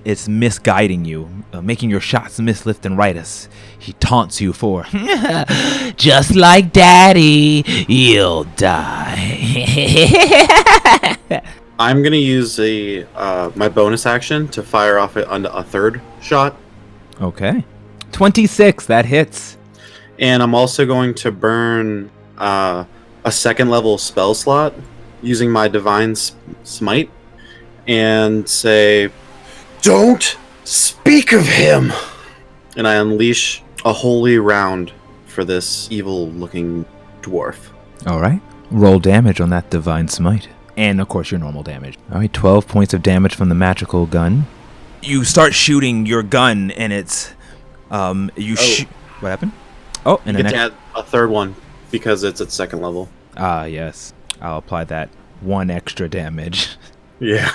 it's misguiding you, making your shots miss left and right as he taunts you for, just like Daddy, you'll die. I'm gonna use my bonus action to fire off a third shot. Okay. 26, that hits. And I'm also going to burn a second level spell slot using my divine smite. and say, "Don't speak of him!" And I unleash a holy round for this evil-looking dwarf. All right. Roll damage on that divine smite. And, of course, your normal damage. All right, 12 points of damage from the magical gun. You start shooting your gun, and it's... What happened? Oh, and You get to add a third one because it's at second level. Ah, yes. I'll apply that 1 extra damage. Yeah.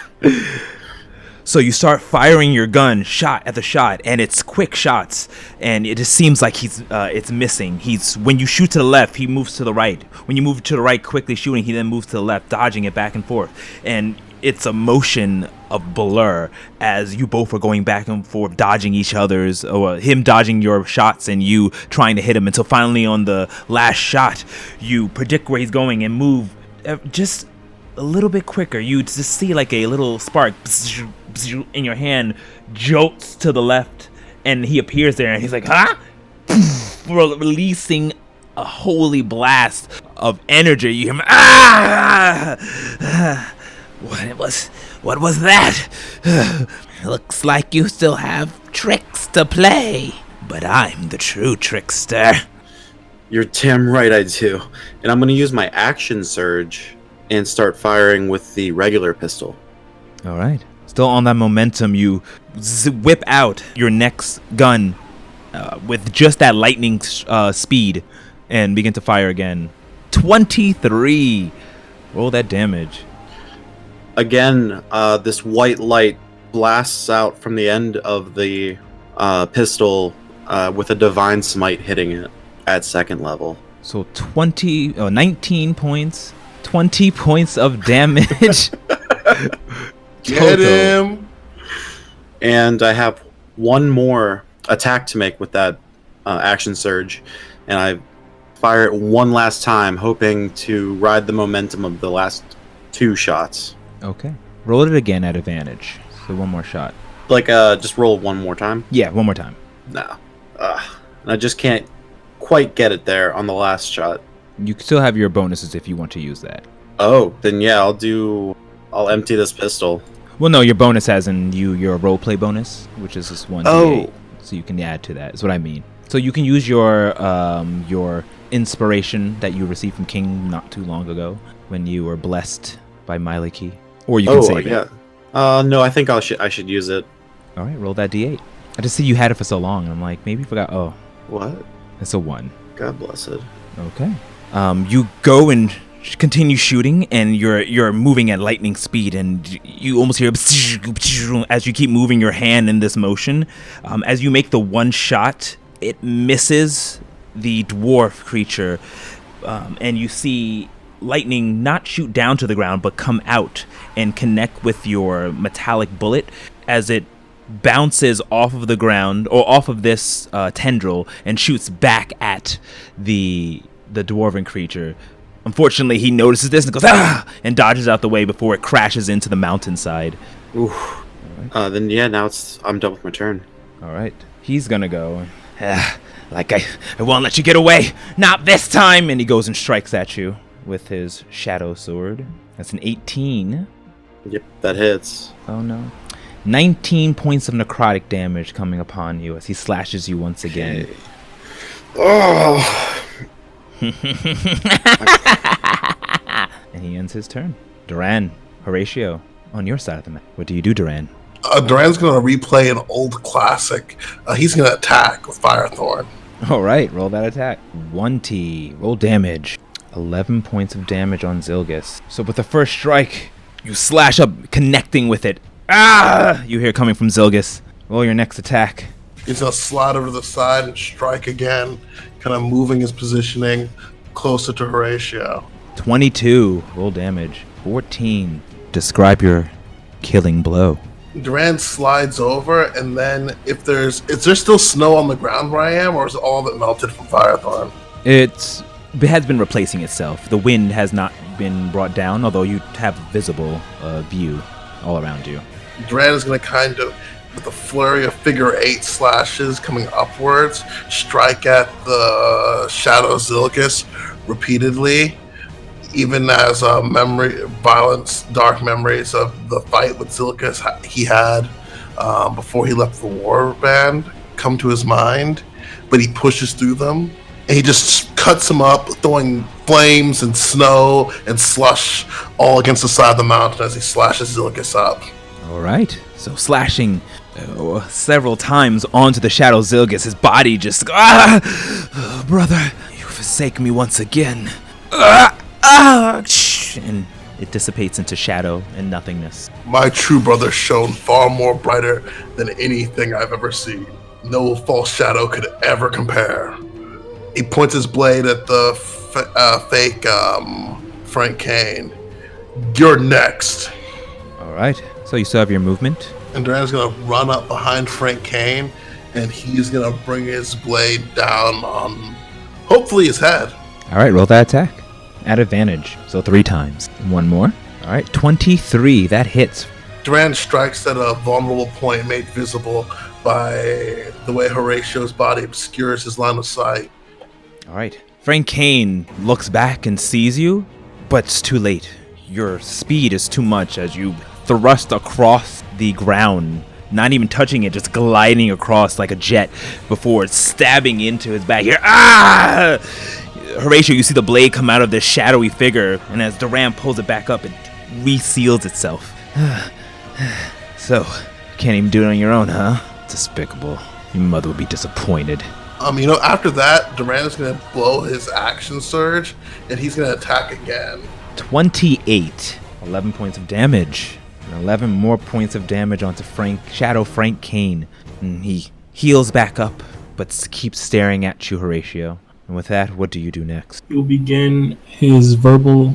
So you start firing your gun, shot at the shot, and it's quick shots, and it just seems like it's missing. When you shoot to the left, he moves to the right. When you move to the right, quickly shooting, he then moves to the left, dodging it back and forth. And it's a motion of blur as you both are going back and forth, dodging each other's, or him dodging your shots and you trying to hit him, until finally on the last shot, you predict where he's going and move just a little bit quicker. You just see like a little spark in your hand, jolts to the left, and he appears there, and he's like, huh? Releasing a holy blast of energy. You hear him, ah! What was that? Looks like you still have tricks to play, but I'm the true trickster. You're damn right I do. And I'm going to use my action surge and start firing with the regular pistol. All right. Still on that momentum, you whip out your next gun with just that lightning speed and begin to fire again. 23. Roll that damage. Again, this white light blasts out from the end of the pistol with a divine smite hitting it at second level. So 19 points, 20 points of damage. Get him! And I have one more attack to make with that action surge, and I fire it one last time, hoping to ride the momentum of the last 2 shots. Okay. Roll it again at advantage. So one more shot. Like, just roll one more time? Yeah, one more time. No. And I just can't quite get it there on the last shot. You still have your bonuses if you want to use that. Oh, then yeah, I'll empty this pistol. Well, no, your bonus has in your roleplay bonus, which is this 1d8. Oh. So you can add to that. Is what I mean. So you can use your inspiration that you received from King not too long ago when you were blessed by Miliki. Or you can save it. No, I think I should use it. All right, roll that d8. I just see you had it for so long, and I'm like, maybe you forgot. Oh, What? it's a 1. God bless it. Okay. You go and continue shooting, and you're moving at lightning speed, and you almost hear as you keep moving your hand in this motion. As you make the one shot, it misses the dwarf creature, and you see lightning not shoot down to the ground, but come out and connect with your metallic bullet as it bounces off of the ground, or off of this tendril, and shoots back at the dwarven creature. Unfortunately, he notices this and goes, ah! And dodges out the way before it crashes into the mountainside. Oof. Then yeah, now I'm done with my turn. All right. He's gonna go, like I won't let you get away. Not this time. And he goes and strikes at you with his shadow sword. That's an 18. Yep, that hits. Oh no. 19 points of necrotic damage coming upon you as he slashes you once again. Okay. Oh. And he ends his turn. Duran, Horatio, on your side of the map. What do you do, Duran? Duran's going to replay an old classic. He's going to attack with Firethorn. All right, roll that attack. 1T, roll damage. 11 points of damage on Zilgis. So with the first strike, you slash up, connecting with it. Ah! You hear coming from Zilgis. Roll your next attack. He's going to slide over to the side and strike again, kind of moving his positioning closer to Horatio. 22, roll damage. 14, describe your killing blow. Duran slides over, and then is there still snow on the ground where I am, or is all of it melted from Firethorn? It has been replacing itself. The wind has not been brought down, although you have visible view all around you. Duran is going to kind of, with a flurry of figure 8 slashes coming upwards, strike at the Shadow Zilgis repeatedly. even as dark memories of the fight with Zilkas he had before he left the war band come to his mind, but he pushes through them, and he just cuts them up, throwing flames and snow and slush all against the side of the mountain as he slashes Zilkas up. All right. So slashing several times onto the shadow Zilgas, his body just brother, you forsake me once again. And it dissipates into shadow and nothingness. My true brother shone far more brighter than anything I've ever seen. No false shadow could ever compare. He points his blade at the fake Frank Kane. You're next. All right. So you still have your movement. And Duran's going to run up behind Frank Kane, and he's going to bring his blade down on, hopefully, his head. All right. Roll that attack. At advantage. So 3 times. One more. All right. 23. That hits. Duran strikes at a vulnerable point made visible by the way Horatio's body obscures his line of sight. All right. Frank Kane looks back and sees you, but it's too late. Your speed is too much as you thrust across the ground, not even touching it, just gliding across like a jet before stabbing into his back here. Ah! Horatio, you see the blade come out of this shadowy figure, and as Duran pulls it back up, it reseals itself. So, you can't even do it on your own, huh? Despicable. Your mother would be disappointed. After that, Duran is going to blow his action surge, and he's going to attack again. 28. 11 points of damage. And 11 more points of damage onto Shadow Frank Kane. And he heals back up, but keeps staring at you, Horatio. And with that, what do you do next? He'll begin his verbal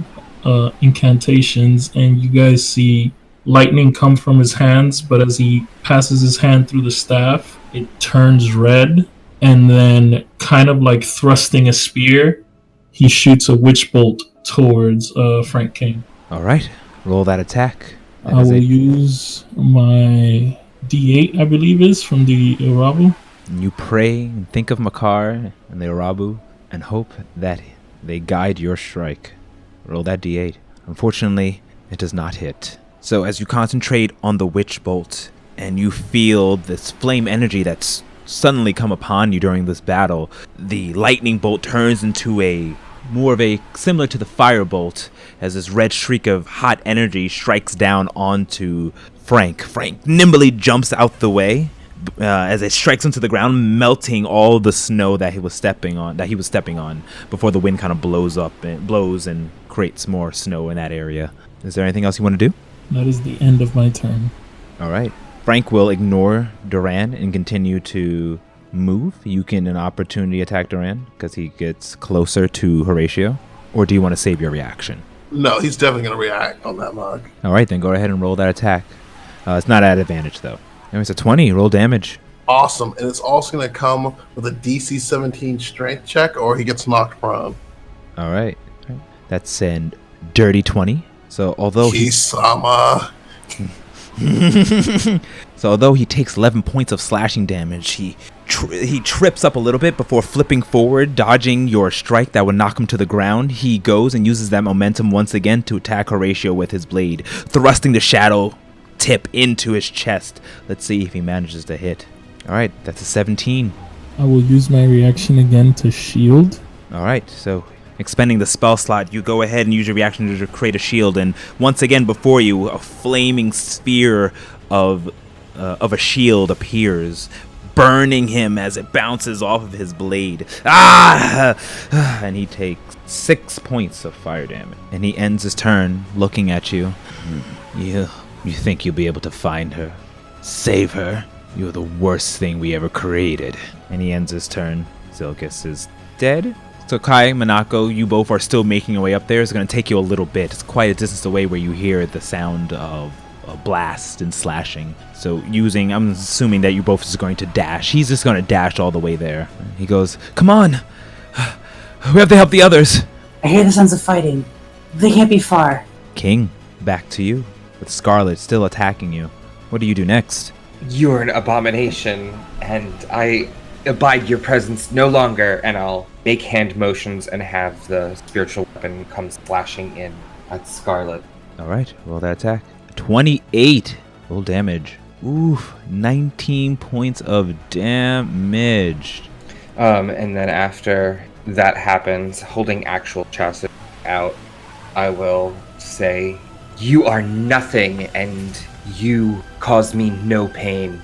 incantations, and you guys see lightning come from his hands, but as he passes his hand through the staff, it turns red, and then kind of like thrusting a spear, he shoots a witch bolt towards Frank Kane. All right, roll that attack. I will use my D8, I believe is, from the Irabu. You pray and think of Makar and the Irabu and hope that they guide your strike. Roll that D8. Unfortunately, it does not hit. So as you concentrate on the witch bolt and you feel this flame energy that's suddenly come upon you during this battle, the lightning bolt turns into more of a similar to the fire bolt as this red streak of hot energy strikes down onto Frank. Frank nimbly jumps out the way as it strikes into the ground, melting all the snow that he was stepping on before the wind kind of blows and creates more snow in that area. Is there anything else you want to do? That is the end of my turn. All right. Frank will ignore Duran and continue to move. You can an opportunity attack Duran because he gets closer to Horatio. Or do you want to save your reaction? No, he's definitely going to react on that mug. All right, then go ahead and roll that attack. It's not at advantage, though. It's a 20. Roll damage. Awesome. And it's also going to come with a DC 17 strength check, or he gets knocked prone. All right. That's a dirty 20. So although although he takes 11 points of slashing damage, he trips up a little bit before flipping forward, dodging your strike that would knock him to the ground. He goes and uses that momentum once again to attack Horatio with his blade, thrusting the shadow tip into his chest. Let's see if he manages to hit. All right, that's a 17. I will use my reaction again to shield. All right, so expending the spell slot, you go ahead and use your reaction to create a shield, and once again before you, a flaming sphere of a shield appears, burning him as it bounces off of his blade. And he takes 6 points of fire damage, and he ends his turn looking at you. You think you'll be able to find her, save her? You're the worst thing we ever created. And he ends his turn. Zilkas is dead. So Kai, Monako, you both are still making your way up there. It's going to take you a little bit. It's quite a distance away where you hear the sound of a blast and slashing. So I'm assuming that you both is going to dash. He's just going to dash all the way there. He goes, come on! We have to help the others! I hear the sounds of fighting. They can't be far. King, back to you. With Scarlet still attacking you. What do you do next? You're an abomination, and I abide your presence no longer, and I'll make hand motions and have the spiritual weapon up and comes flashing in at Scarlet. All right, roll that attack. 28. Roll damage. Oof, 19 points of damage. And then after that happens, holding actual chastity out, I will say, "You are nothing, and you cause me no pain.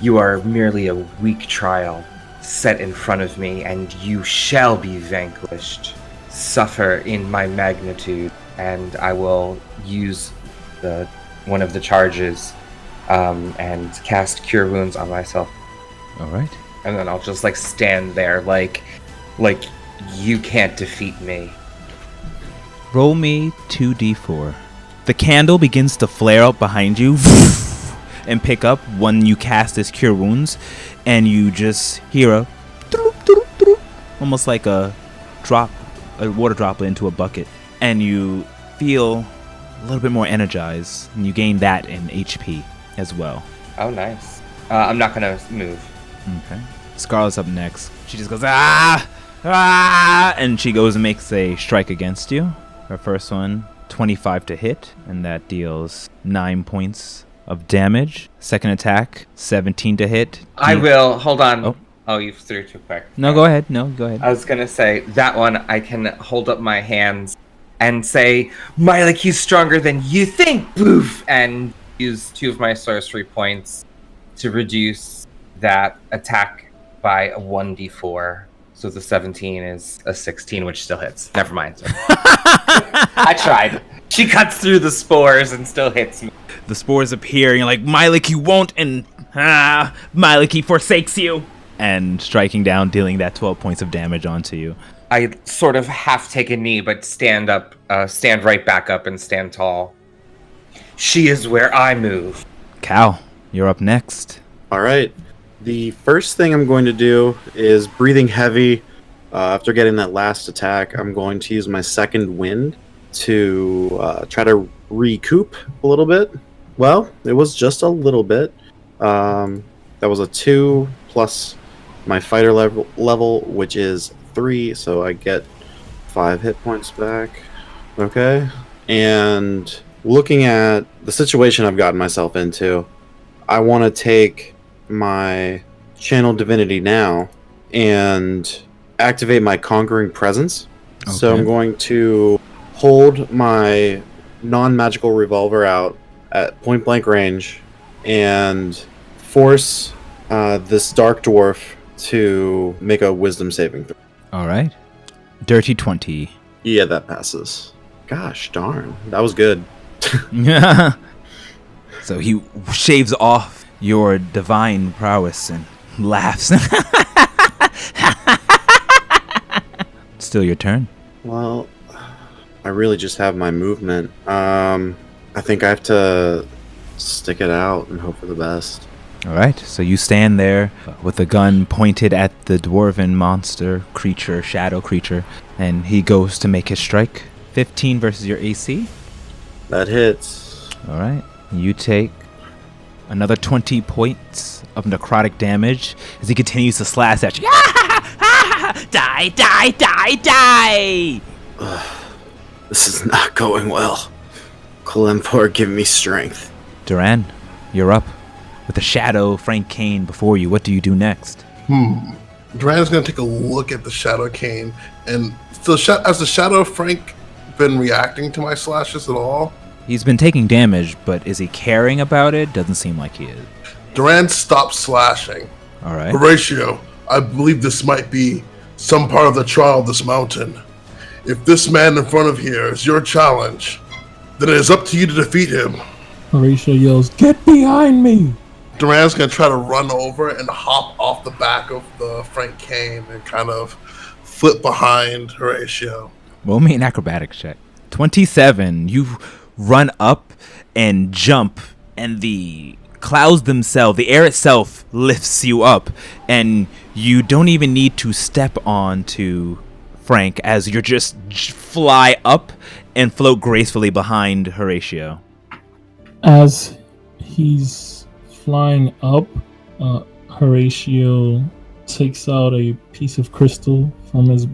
You are merely a weak trial set in front of me, and you shall be vanquished. Suffer in my magnitude." And I will use one of the charges and cast Cure Wounds on myself. All right. And then I'll just stand there like you can't defeat me. Roll me 2d4. The candle begins to flare up behind you and pick up when you cast this Cure Wounds, and you just hear a almost like a water droplet into a bucket, and you feel a little bit more energized, and you gain that in HP as well. Oh, nice. I'm not gonna move. Okay. Scarlet's up next. She just goes, ah, and she goes and makes a strike against you. Her first one, 25 to hit, and that deals 9 points of damage. Second attack, 17 to hit. I will. Hold on. Oh. Oh, you threw too quick. No, go ahead. No, go ahead. I was gonna say, that one I can hold up my hands and say, "Mylek, he's stronger than you think, boof!" and use 2 of my sorcery points to reduce that attack by a 1d4. So the 17 is a 16, which still hits. Never mind. I tried. She cuts through the spores and still hits me. The spores appear, and you're like, Mylek, you won't, and Mylek, he forsakes you. And striking down, dealing that 12 points of damage onto you. I sort of half take a knee, but stand right back up and stand tall. She is where I move. Cal, you're up next. All right. The first thing I'm going to do is breathing heavy. After getting that last attack, I'm going to use my second wind to try to recoup a little bit. Well, it was just a little bit. That was a 2 plus my fighter level, which is 3, so I get 5 hit points back. Okay. And looking at the situation I've gotten myself into, I want to take my Channel Divinity now and activate my Conquering Presence. Okay. So I'm going to hold my non-magical revolver out at point blank range and force this dark dwarf to make a wisdom saving throw. All right. Dirty 20. Yeah, that passes. Gosh darn. That was good. Yeah. So he shaves off your divine prowess and laughs. Still your turn. Well, I really just have my movement. I think I have to stick it out and hope for the best. All right. So you stand there with a gun pointed at the dwarven monster creature, shadow creature, and he goes to make his strike. 15 versus your AC. That hits. All right. You take another 20 points of necrotic damage as he continues to slash at you. Die, die, die, die! This is not going well. Kalempor, give me strength. Duran, you're up. With the shadow Frank Kane before you, what do you do next? Duran's going to take a look at the Shadow Cane, and has the Shadow Frank been reacting to my slashes at all? He's been taking damage, but is he caring about it? Doesn't seem like he is. Duran stopped slashing. All right. Horatio, I believe this might be some part of the trial of this mountain. If this man in front of here is your challenge, then it is up to you to defeat him. Horatio yells, "Get behind me!" Duran's going to try to run over and hop off the back of the Frank Kane and kind of flip behind Horatio. Roll me an acrobatics check. 27. You run up and jump, and the clouds themselves, the air itself lifts you up, and you don't even need to step onto Frank as you just fly up and float gracefully behind Horatio. As he's flying up, Horatio takes out a piece of crystal from his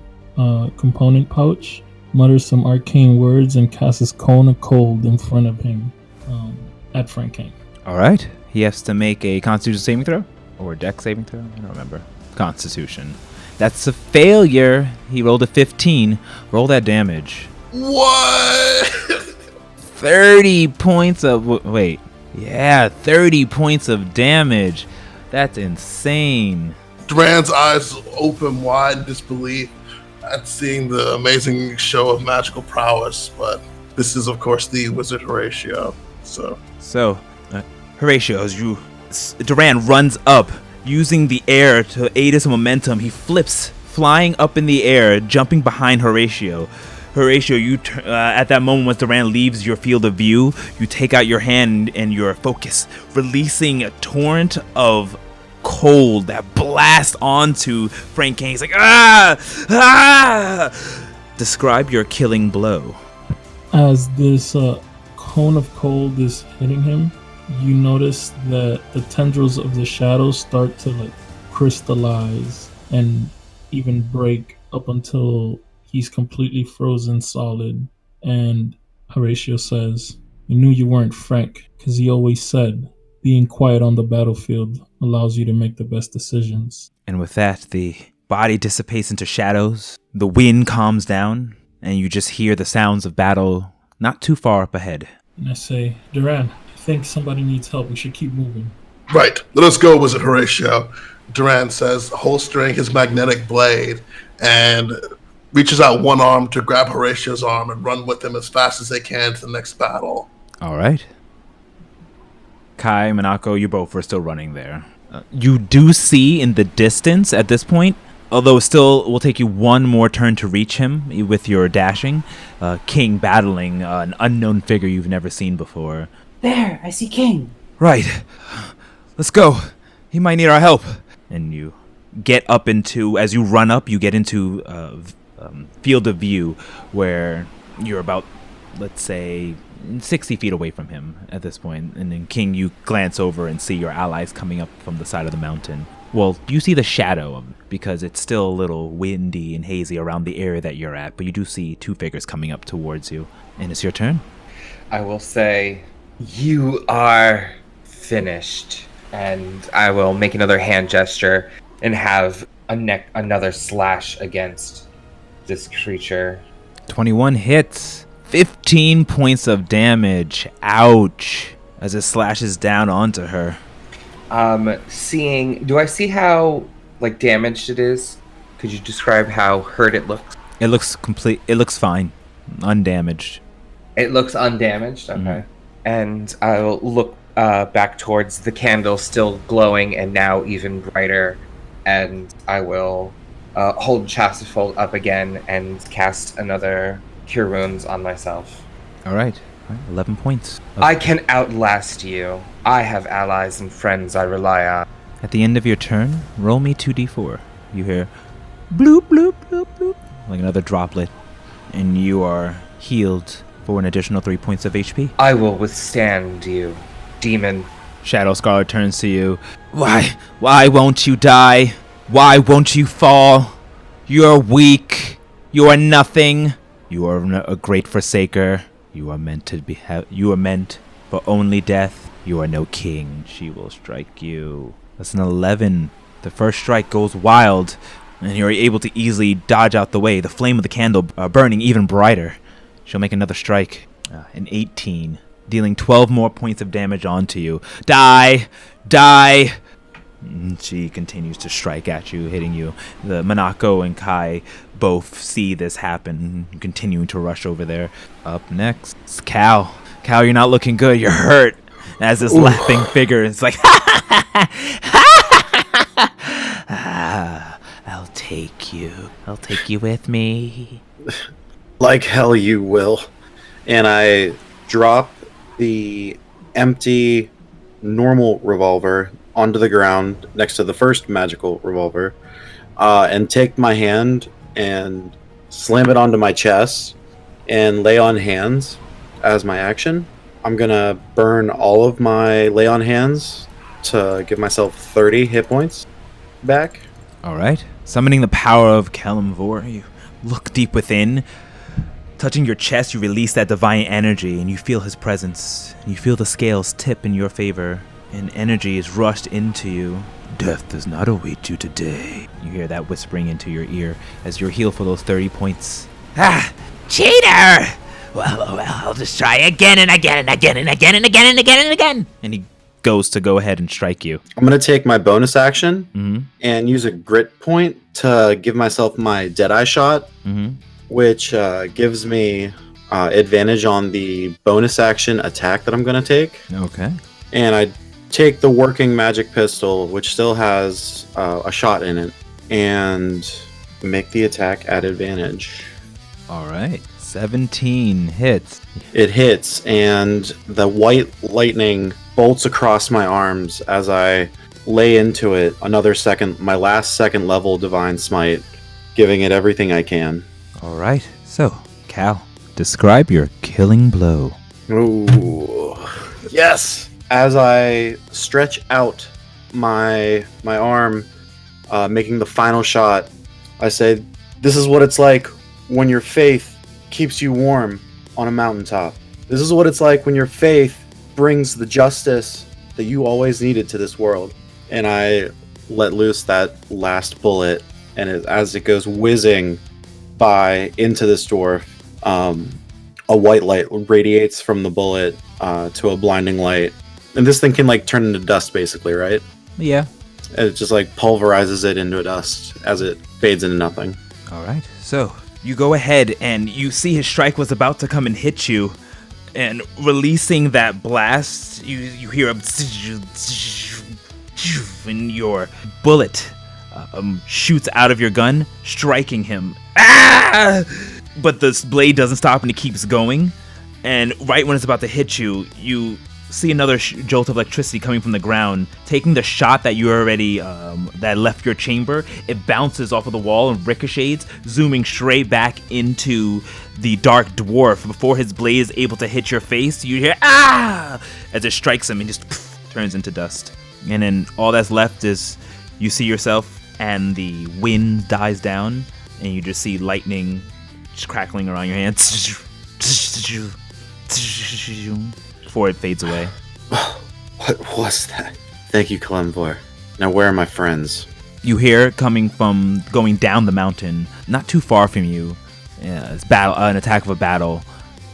component pouch, mutters some arcane words, and casts his cone of cold in front of him at Frank Kane. All right. He has to make a Constitution saving throw or a Dex saving throw. I don't remember. Constitution. That's a failure. He rolled a 15. Roll that damage. What? 30 points of... Wait. Yeah, 30 points of damage. That's insane. Duran's eyes open wide in disbelief at seeing the amazing show of magical prowess, but this is, of course, the Wizard Horatio. So, Horatio, as Duran runs up, using the air to aid his momentum. He flips, flying up in the air, jumping behind Horatio. Horatio, you at that moment when Duran leaves your field of view, you take out your hand and your focus, releasing a torrent of cold that blasts onto Frank Kane. He's like, Describe your killing blow. As this cone of cold is hitting him, you notice that the tendrils of the shadows start to crystallize and even break up until he's completely frozen solid. And Horatio says, "We knew you weren't Frank, because he always said being quiet on the battlefield allows you to make the best decisions." And with that, the body dissipates into shadows, the wind calms down, and you just hear the sounds of battle not too far up ahead. And I say, "Duran, I think somebody needs help. We should keep moving." right, let us go, Wizard Horatio, Duran says, holstering his magnetic blade, and reaches out one arm to grab Horatio's arm and run with him as fast as they can to the next battle. All right. Kai, Monako, you both are still running there. You do see in the distance at this point, although it still will take you one more turn to reach him with your dashing, King battling an unknown figure you've never seen before. There, I see King. Right. Let's go. He might need our help. And you get up into, as you run up, you get into field of view where you're about, let's say, 60 feet away from him at this point. And then King, you glance over and see your allies coming up from the side of the mountain. Well, you see the shadow because it's still a little windy and hazy around the area that you're at, but you do see two figures coming up towards you. And it's your turn. I will say, you are finished. And I will make another hand gesture and have another slash against this creature. 21 hits. 15 points of damage. Ouch. As it slashes down onto her. Do I see how damaged it is? Could you describe how hurt it looks? It looks complete. It looks fine. Undamaged. It looks undamaged? Okay. Mm-hmm. And I'll look back towards the candle still glowing and now even brighter. And I will hold Chastifold up again and cast another Cure Wounds on myself. All right. 11 points. I can outlast you. I have allies and friends I rely on. At the end of your turn, roll me 2d4. You hear bloop, bloop, bloop, bloop, like another droplet, and you are healed for an additional 3 points of HP. I will withstand you, demon. Shadow Scarlet turns to you. Why won't you die? Why won't you fall? You are weak. You are nothing. You are a great forsaker. You are meant to be. You are meant for only death. You are no king. She will strike you. That's an 11. The first strike goes wild, and you're able to easily dodge out the way. The flame of the candle burning even brighter. She'll make another strike. An 18, dealing 12 more points of damage onto you. Die! Die! And she continues to strike at you, hitting you. The Monako and Kai both see this happen, continuing to rush over there. Up next, it's Cal. Cal, you're not looking good. You're hurt. As this laughing figure is like, I'll take you. I'll take you with me. Like hell you will. And I drop the empty normal revolver onto the ground next to the first magical revolver, and take my hand and slam it onto my chest and lay on hands as my action. I'm gonna burn all of my lay on hands to give myself 30 hit points back. All right. Summoning the power of Kalimvor, you look deep within. touching your chest, you release that divine energy, and you feel his presence. You feel the scales tip in your favor, and energy is rushed into you. Death does not await you today. You hear that whispering into your ear as you're healed for those 30 points. Ah, cheater! Well, I'll just try again and again and again and again and again and again and again. And he goes to go ahead and strike you. I'm going to take my bonus action Mm-hmm. and use a grit point to give myself my Deadeye shot, Mm-hmm. which gives me advantage on the bonus action attack that I'm going to take. Okay. And I take the working magic pistol, which still has a shot in it, and make the attack at advantage. All right. 17 hits. It hits, and the white lightning bolts across my arms as I lay into it my last second level divine smite, giving it everything I can. All right. So, Cal, describe your killing blow. Ooh. Yes! As I stretch out my arm, making the final shot, I say, "This is what it's like when your faith keeps you warm on a mountaintop. This is what it's like when your faith brings the justice that you always needed to this world." And I let loose that last bullet, and as it goes whizzing by into this dwarf, a white light radiates from the bullet to a blinding light. And this thing can like turn into dust, basically, right? Yeah. And it just like pulverizes it into dust as it fades into nothing. All right. So, you go ahead and you see his strike was about to come and hit you. And releasing that blast, you hear a and your bullet shoots out of your gun, striking him. Ah! But the blade doesn't stop and it keeps going. And right when it's about to hit you, you see another jolt of electricity coming from the ground, taking the shot that you already that left your chamber. It bounces off of the wall and ricochets, zooming straight back into the dark dwarf. Before his blade is able to hit your face, you hear "ah!" as it strikes him and just turns into dust. And then all that's left is you see yourself, and the wind dies down, and you just see lightning just crackling around your hands before it fades away. What was that? Thank you, Clemvor. Now where are my friends? You hear coming from going down the mountain, not too far from you. It's an attack of a battle,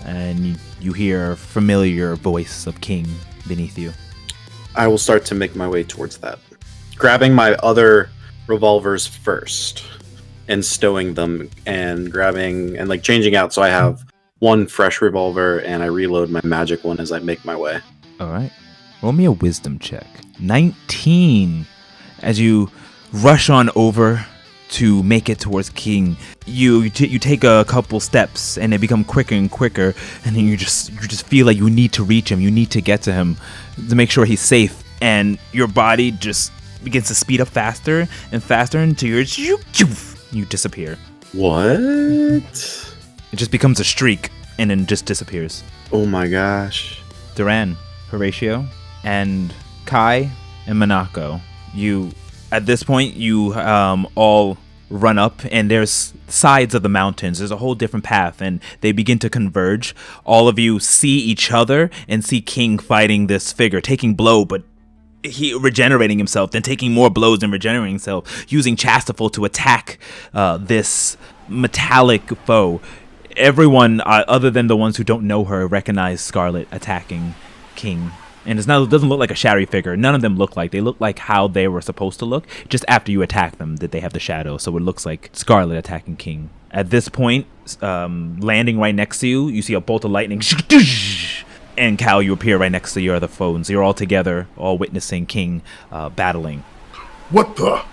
and you hear a familiar voice of King beneath you. I will start to make my way towards that, grabbing my other revolvers first and stowing them and grabbing and like changing out so I have one fresh revolver and I reload my magic one as I make my way. All right. Roll me a wisdom check. 19. As you rush on over to make it towards King, you take a couple steps and they become quicker and quicker, and then you just feel like you need to reach him. You need to get to him to make sure he's safe, and your body just begins to speed up faster and faster until you disappear. What? It just becomes a streak and then just disappears. Oh my gosh. Duran, Horatio, and Kai and Monaco, at this point you all run up, and there's sides of the mountains. There's a whole different path, and they begin to converge. All of you see each other and see King fighting this figure, taking blow, but he regenerating himself, then taking more blows and regenerating himself, using Chastaful to attack this metallic foe. Everyone, other than the ones who don't know her, recognize Scarlet attacking King. And it doesn't look like a shadowy figure. None of them look like. They look like how they were supposed to look. Just after you attack them, that they have the shadow. So it looks like Scarlet attacking King. At this point, landing right next to you, you see a bolt of lightning. And Cal, you appear right next to your other phones. You're all together, all witnessing King battling. What the?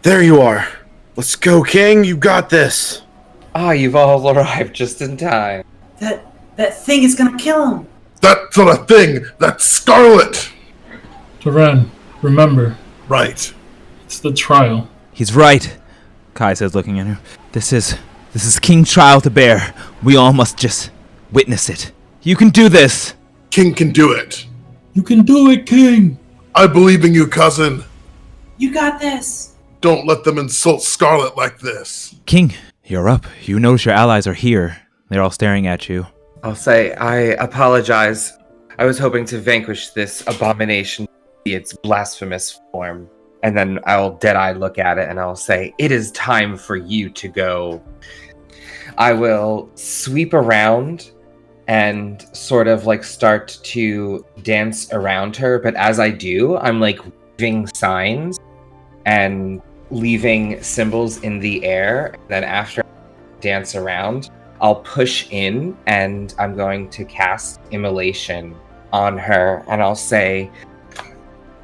There you are. Let's go, King. You got this. Ah, you've all arrived just in time. That thing is gonna kill him. That's not a thing. That's Scarlet. Duran, remember, Right. it's the trial. He's right, Kai says, looking at her. This is King's trial to bear. We all must just witness it. You can do this. King can do it. You can do it, King! I believe in you, cousin. You got this. Don't let them insult Scarlet like this. King, You're up. You notice your allies are here. They're all staring at you. I'll say, I apologize. I was hoping to vanquish this abomination in its blasphemous form. And then I'll dead-eye look at it and I'll say, it is time for you to go. I will sweep around and sort of like start to dance around her. But as I do, I'm like waving signs and leaving symbols in the air. Then after I dance around, I'll push in and I'm going to cast Immolation on her. And I'll say,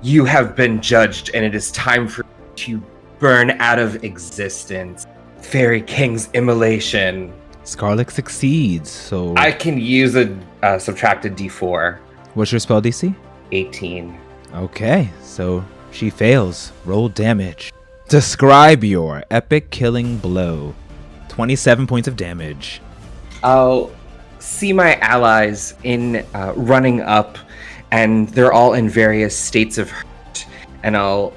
you have been judged and it is time for you to burn out of existence. Fairy King's Immolation. Scarlet succeeds, so... I can use a subtracted d4. What's your spell DC? 18. Okay, so she fails. Roll damage. Describe your epic killing blow. 27 points of damage. I'll see my allies in running up, and they're all in various states of hurt. And I'll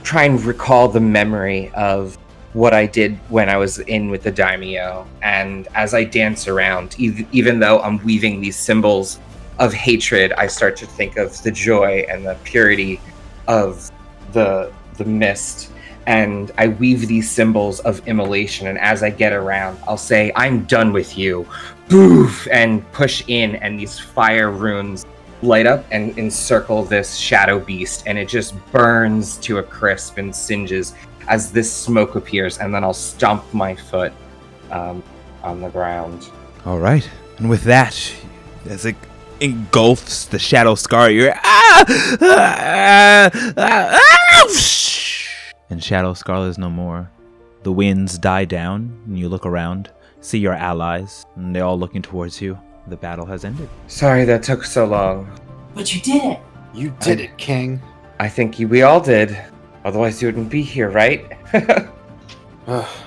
try and recall the memory of what I did when I was in with the daimyo. And as I dance around, even though I'm weaving these symbols of hatred, I start to think of the joy and the purity of the mist. And I weave these symbols of immolation. And as I get around, I'll say, I'm done with you. Boof! And push in, and these fire runes light up and encircle this shadow beast. And it just burns to a crisp and singes as this smoke appears. And then I'll stomp my foot on the ground. All right. And with that, as it engulfs the shadow scar, you're... And Shadow Scarlet is no more. The winds die down, and you look around, see your allies, and they're all looking towards you. The battle has ended. Sorry that took so long. But you did it. You did it, King. I think we all did. Otherwise you wouldn't be here, right?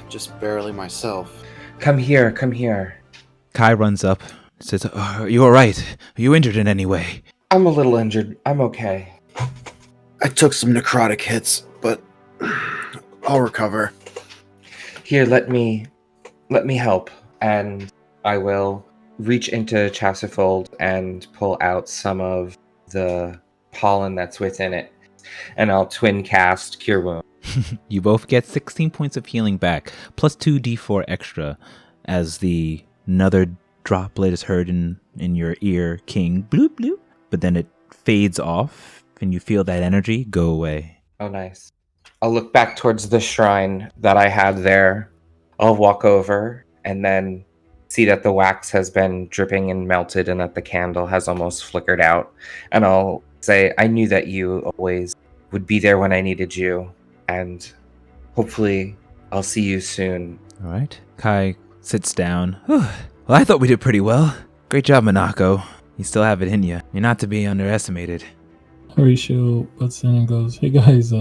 Just barely myself. Come here, come here. Kai runs up, says, are you alright? Are you injured in any way? I'm a little injured. I'm okay. I took some necrotic hits, but I'll recover. Here, let me help. And I will reach into Chasufold and pull out some of the pollen that's within it. And I'll twin cast Cure Wound. You both get 16 points of healing back, plus 2d4 extra, as another droplet is heard in your ear, King. Bloop, bloop. But then it fades off, and you feel that energy go away. Oh, nice. I'll look back towards the shrine that I had there. I'll walk over and then see that the wax has been dripping and melted and that the candle has almost flickered out. And I'll say, I knew that you always would be there when I needed you. And hopefully I'll see you soon. All right. Kai sits down. Whew. Well, I thought we did pretty well. Great job, Monako. You still have it in you. You're not to be underestimated. Horatio butts in and goes, hey guys,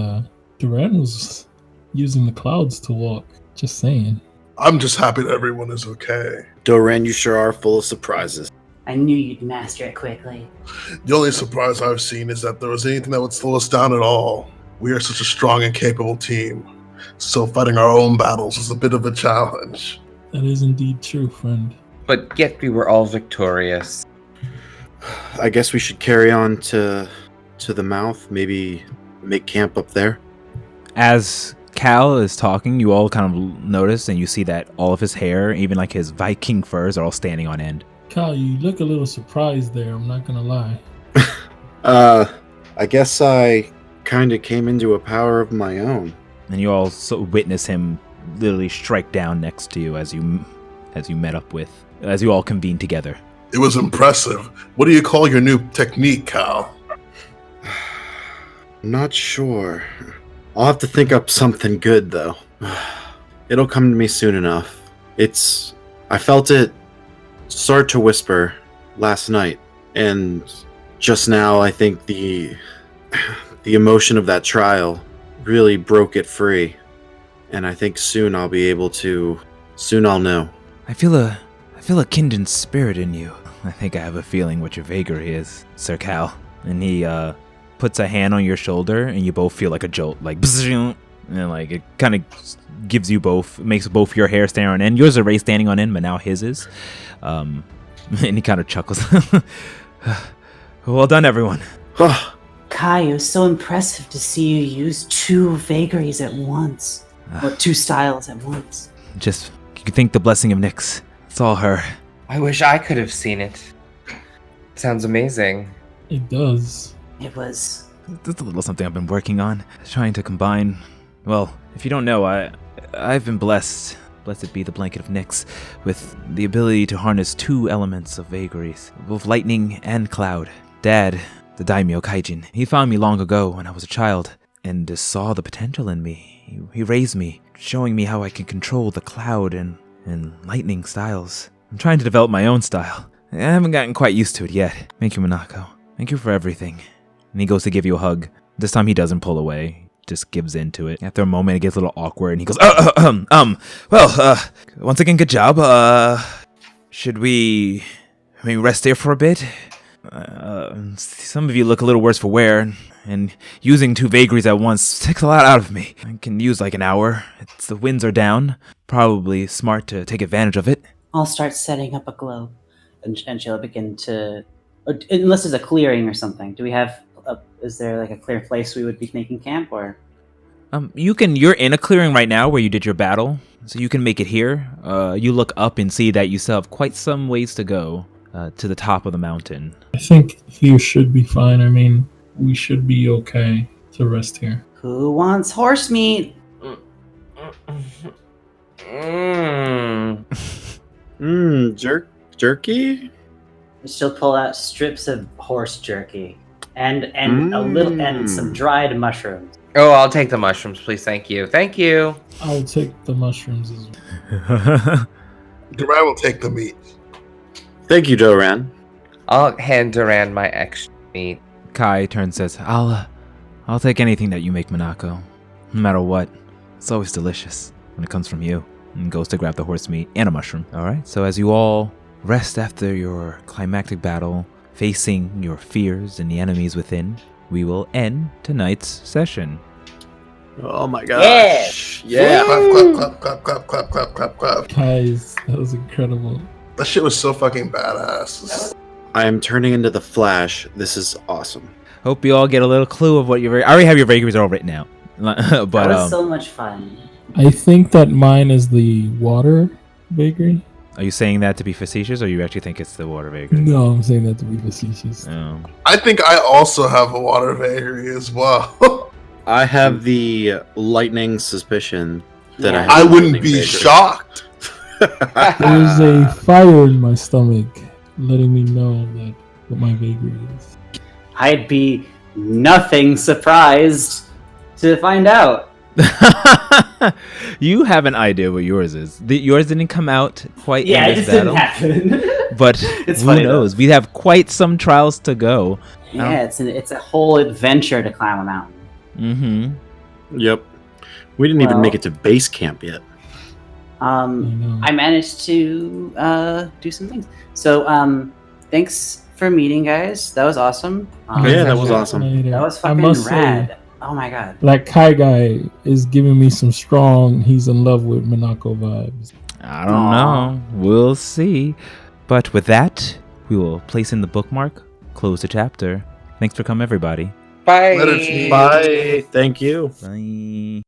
Duran was using the clouds to walk. Just saying. I'm just happy that everyone is okay. Doran, you sure are full of surprises. I knew you'd master it quickly. The only surprise I've seen is that there was anything that would slow us down at all. We are such a strong and capable team. So fighting our own battles is a bit of a challenge. That is indeed true, friend. But yet we were all victorious. I guess we should carry on to the mouth, maybe make camp up there. As Cal is talking, you all kind of notice and you see that all of his hair, even like his Viking furs, are all standing on end. Kyle, you look a little surprised there, I'm not gonna lie. I guess I kind of came into a power of my own. And you all witness him literally strike down next to you as you all convene together. It was impressive. What do you call your new technique, Cal? I'm not sure. I'll have to think up something good, though. It'll come to me soon enough. I felt it start to whisper last night, and just now I think the emotion of that trial really broke it free. And I think soon I'll know. I feel a kindred spirit in you. I think I have a feeling what your vagary is, Sir Cal. And he puts a hand on your shoulder, and you both feel like a jolt, like bzzz, And like it kind of gives you both, makes both your hair stand on end. Yours are already standing on end, but now his is. And he kind of chuckles. Well done, everyone. Kai, it was so impressive to see you use 2 vagaries at once. Or 2 styles at once. Just, you can thank the blessing of Nyx. It's all her. I wish I could have seen it. Sounds amazing. It does. It was... That's a little something I've been working on. Trying to combine... Well, if you don't know, I've been blessed, blessed be the blanket of Nyx, with the ability to harness 2 elements of vagaries, both lightning and cloud. Dad, the daimyo Kaijin, he found me long ago when I was a child, and saw the potential in me. He raised me, showing me how I can control the cloud and lightning styles. I'm trying to develop my own style. I haven't gotten quite used to it yet. Thank you, Monako. Thank you for everything. And he goes to give you a hug. This time he doesn't pull away. Just gives into it. After a moment, it gets a little awkward, and he goes, well, once again, good job. Should we maybe rest here for a bit? Some of you look a little worse for wear, and using 2 vagaries at once takes a lot out of me. I can use like an hour. The winds are down. Probably smart to take advantage of it. I'll start setting up a globe. And she'll begin to... Unless there's a clearing or something. Do we have... is there like a clear place we would be making camp, or? You're in a clearing right now where you did your battle, so you can make it here. You look up and see that you still have quite some ways to go to the top of the mountain. I think here should be fine. I mean, we should be okay to rest here. Who wants horse meat? Jerky? She'll pull out strips of horse jerky and a little and some dried mushrooms. Oh, I'll take the mushrooms, please. Thank you. Thank you. I'll take the mushrooms as well. Duran will take the meat. Thank you, Doran. I'll hand Duran my extra meat. Kai turns and says, I'll take anything that you make, Monako. No matter what. It's always delicious when it comes from you. And goes to grab the horse meat and a mushroom. Alright, so as you all rest after your climactic battle, facing your fears and the enemies within, we will end tonight's session. Oh my gosh. Yeah. Clap, clap, clap, clap, clap, clap, clap, clap. Guys, that was incredible. That shit was so fucking badass. I am turning into the Flash. This is awesome. Hope you all get a little clue of what your... I already have your vagaries all written out. But That was so much fun. I think that mine is the water vagary. are you saying that to be facetious, or you actually think it's the water vagary? No, I'm saying that to be facetious. Oh. I think I also have a water vagary as well. I have the lightning suspicion that I have. I a wouldn't lightning be vagary. shocked. There's a fire in my stomach letting me know that what my vagary is. I'd be nothing surprised to find out. You have an idea what yours is. Yours didn't come out quite Yeah, in it this just didn't battle, happen. but It's who funny, knows? though. We have quite some trials to go. Yeah, it's a whole adventure to climb a mountain. Mm-hmm. Yep. We didn't even Well- make it to base camp yet. I managed to do some things. So thanks for meeting, guys. That was awesome. Yeah, that was awesome. That was I fucking must rad. say, Oh my god. that Kai guy is giving me some strong he's in love with Minako vibes. I don't know. We'll see. But with that, we will place in the bookmark, close the chapter. Thanks for coming, everybody. Bye. Later, Chief. Bye. Thank you. Bye.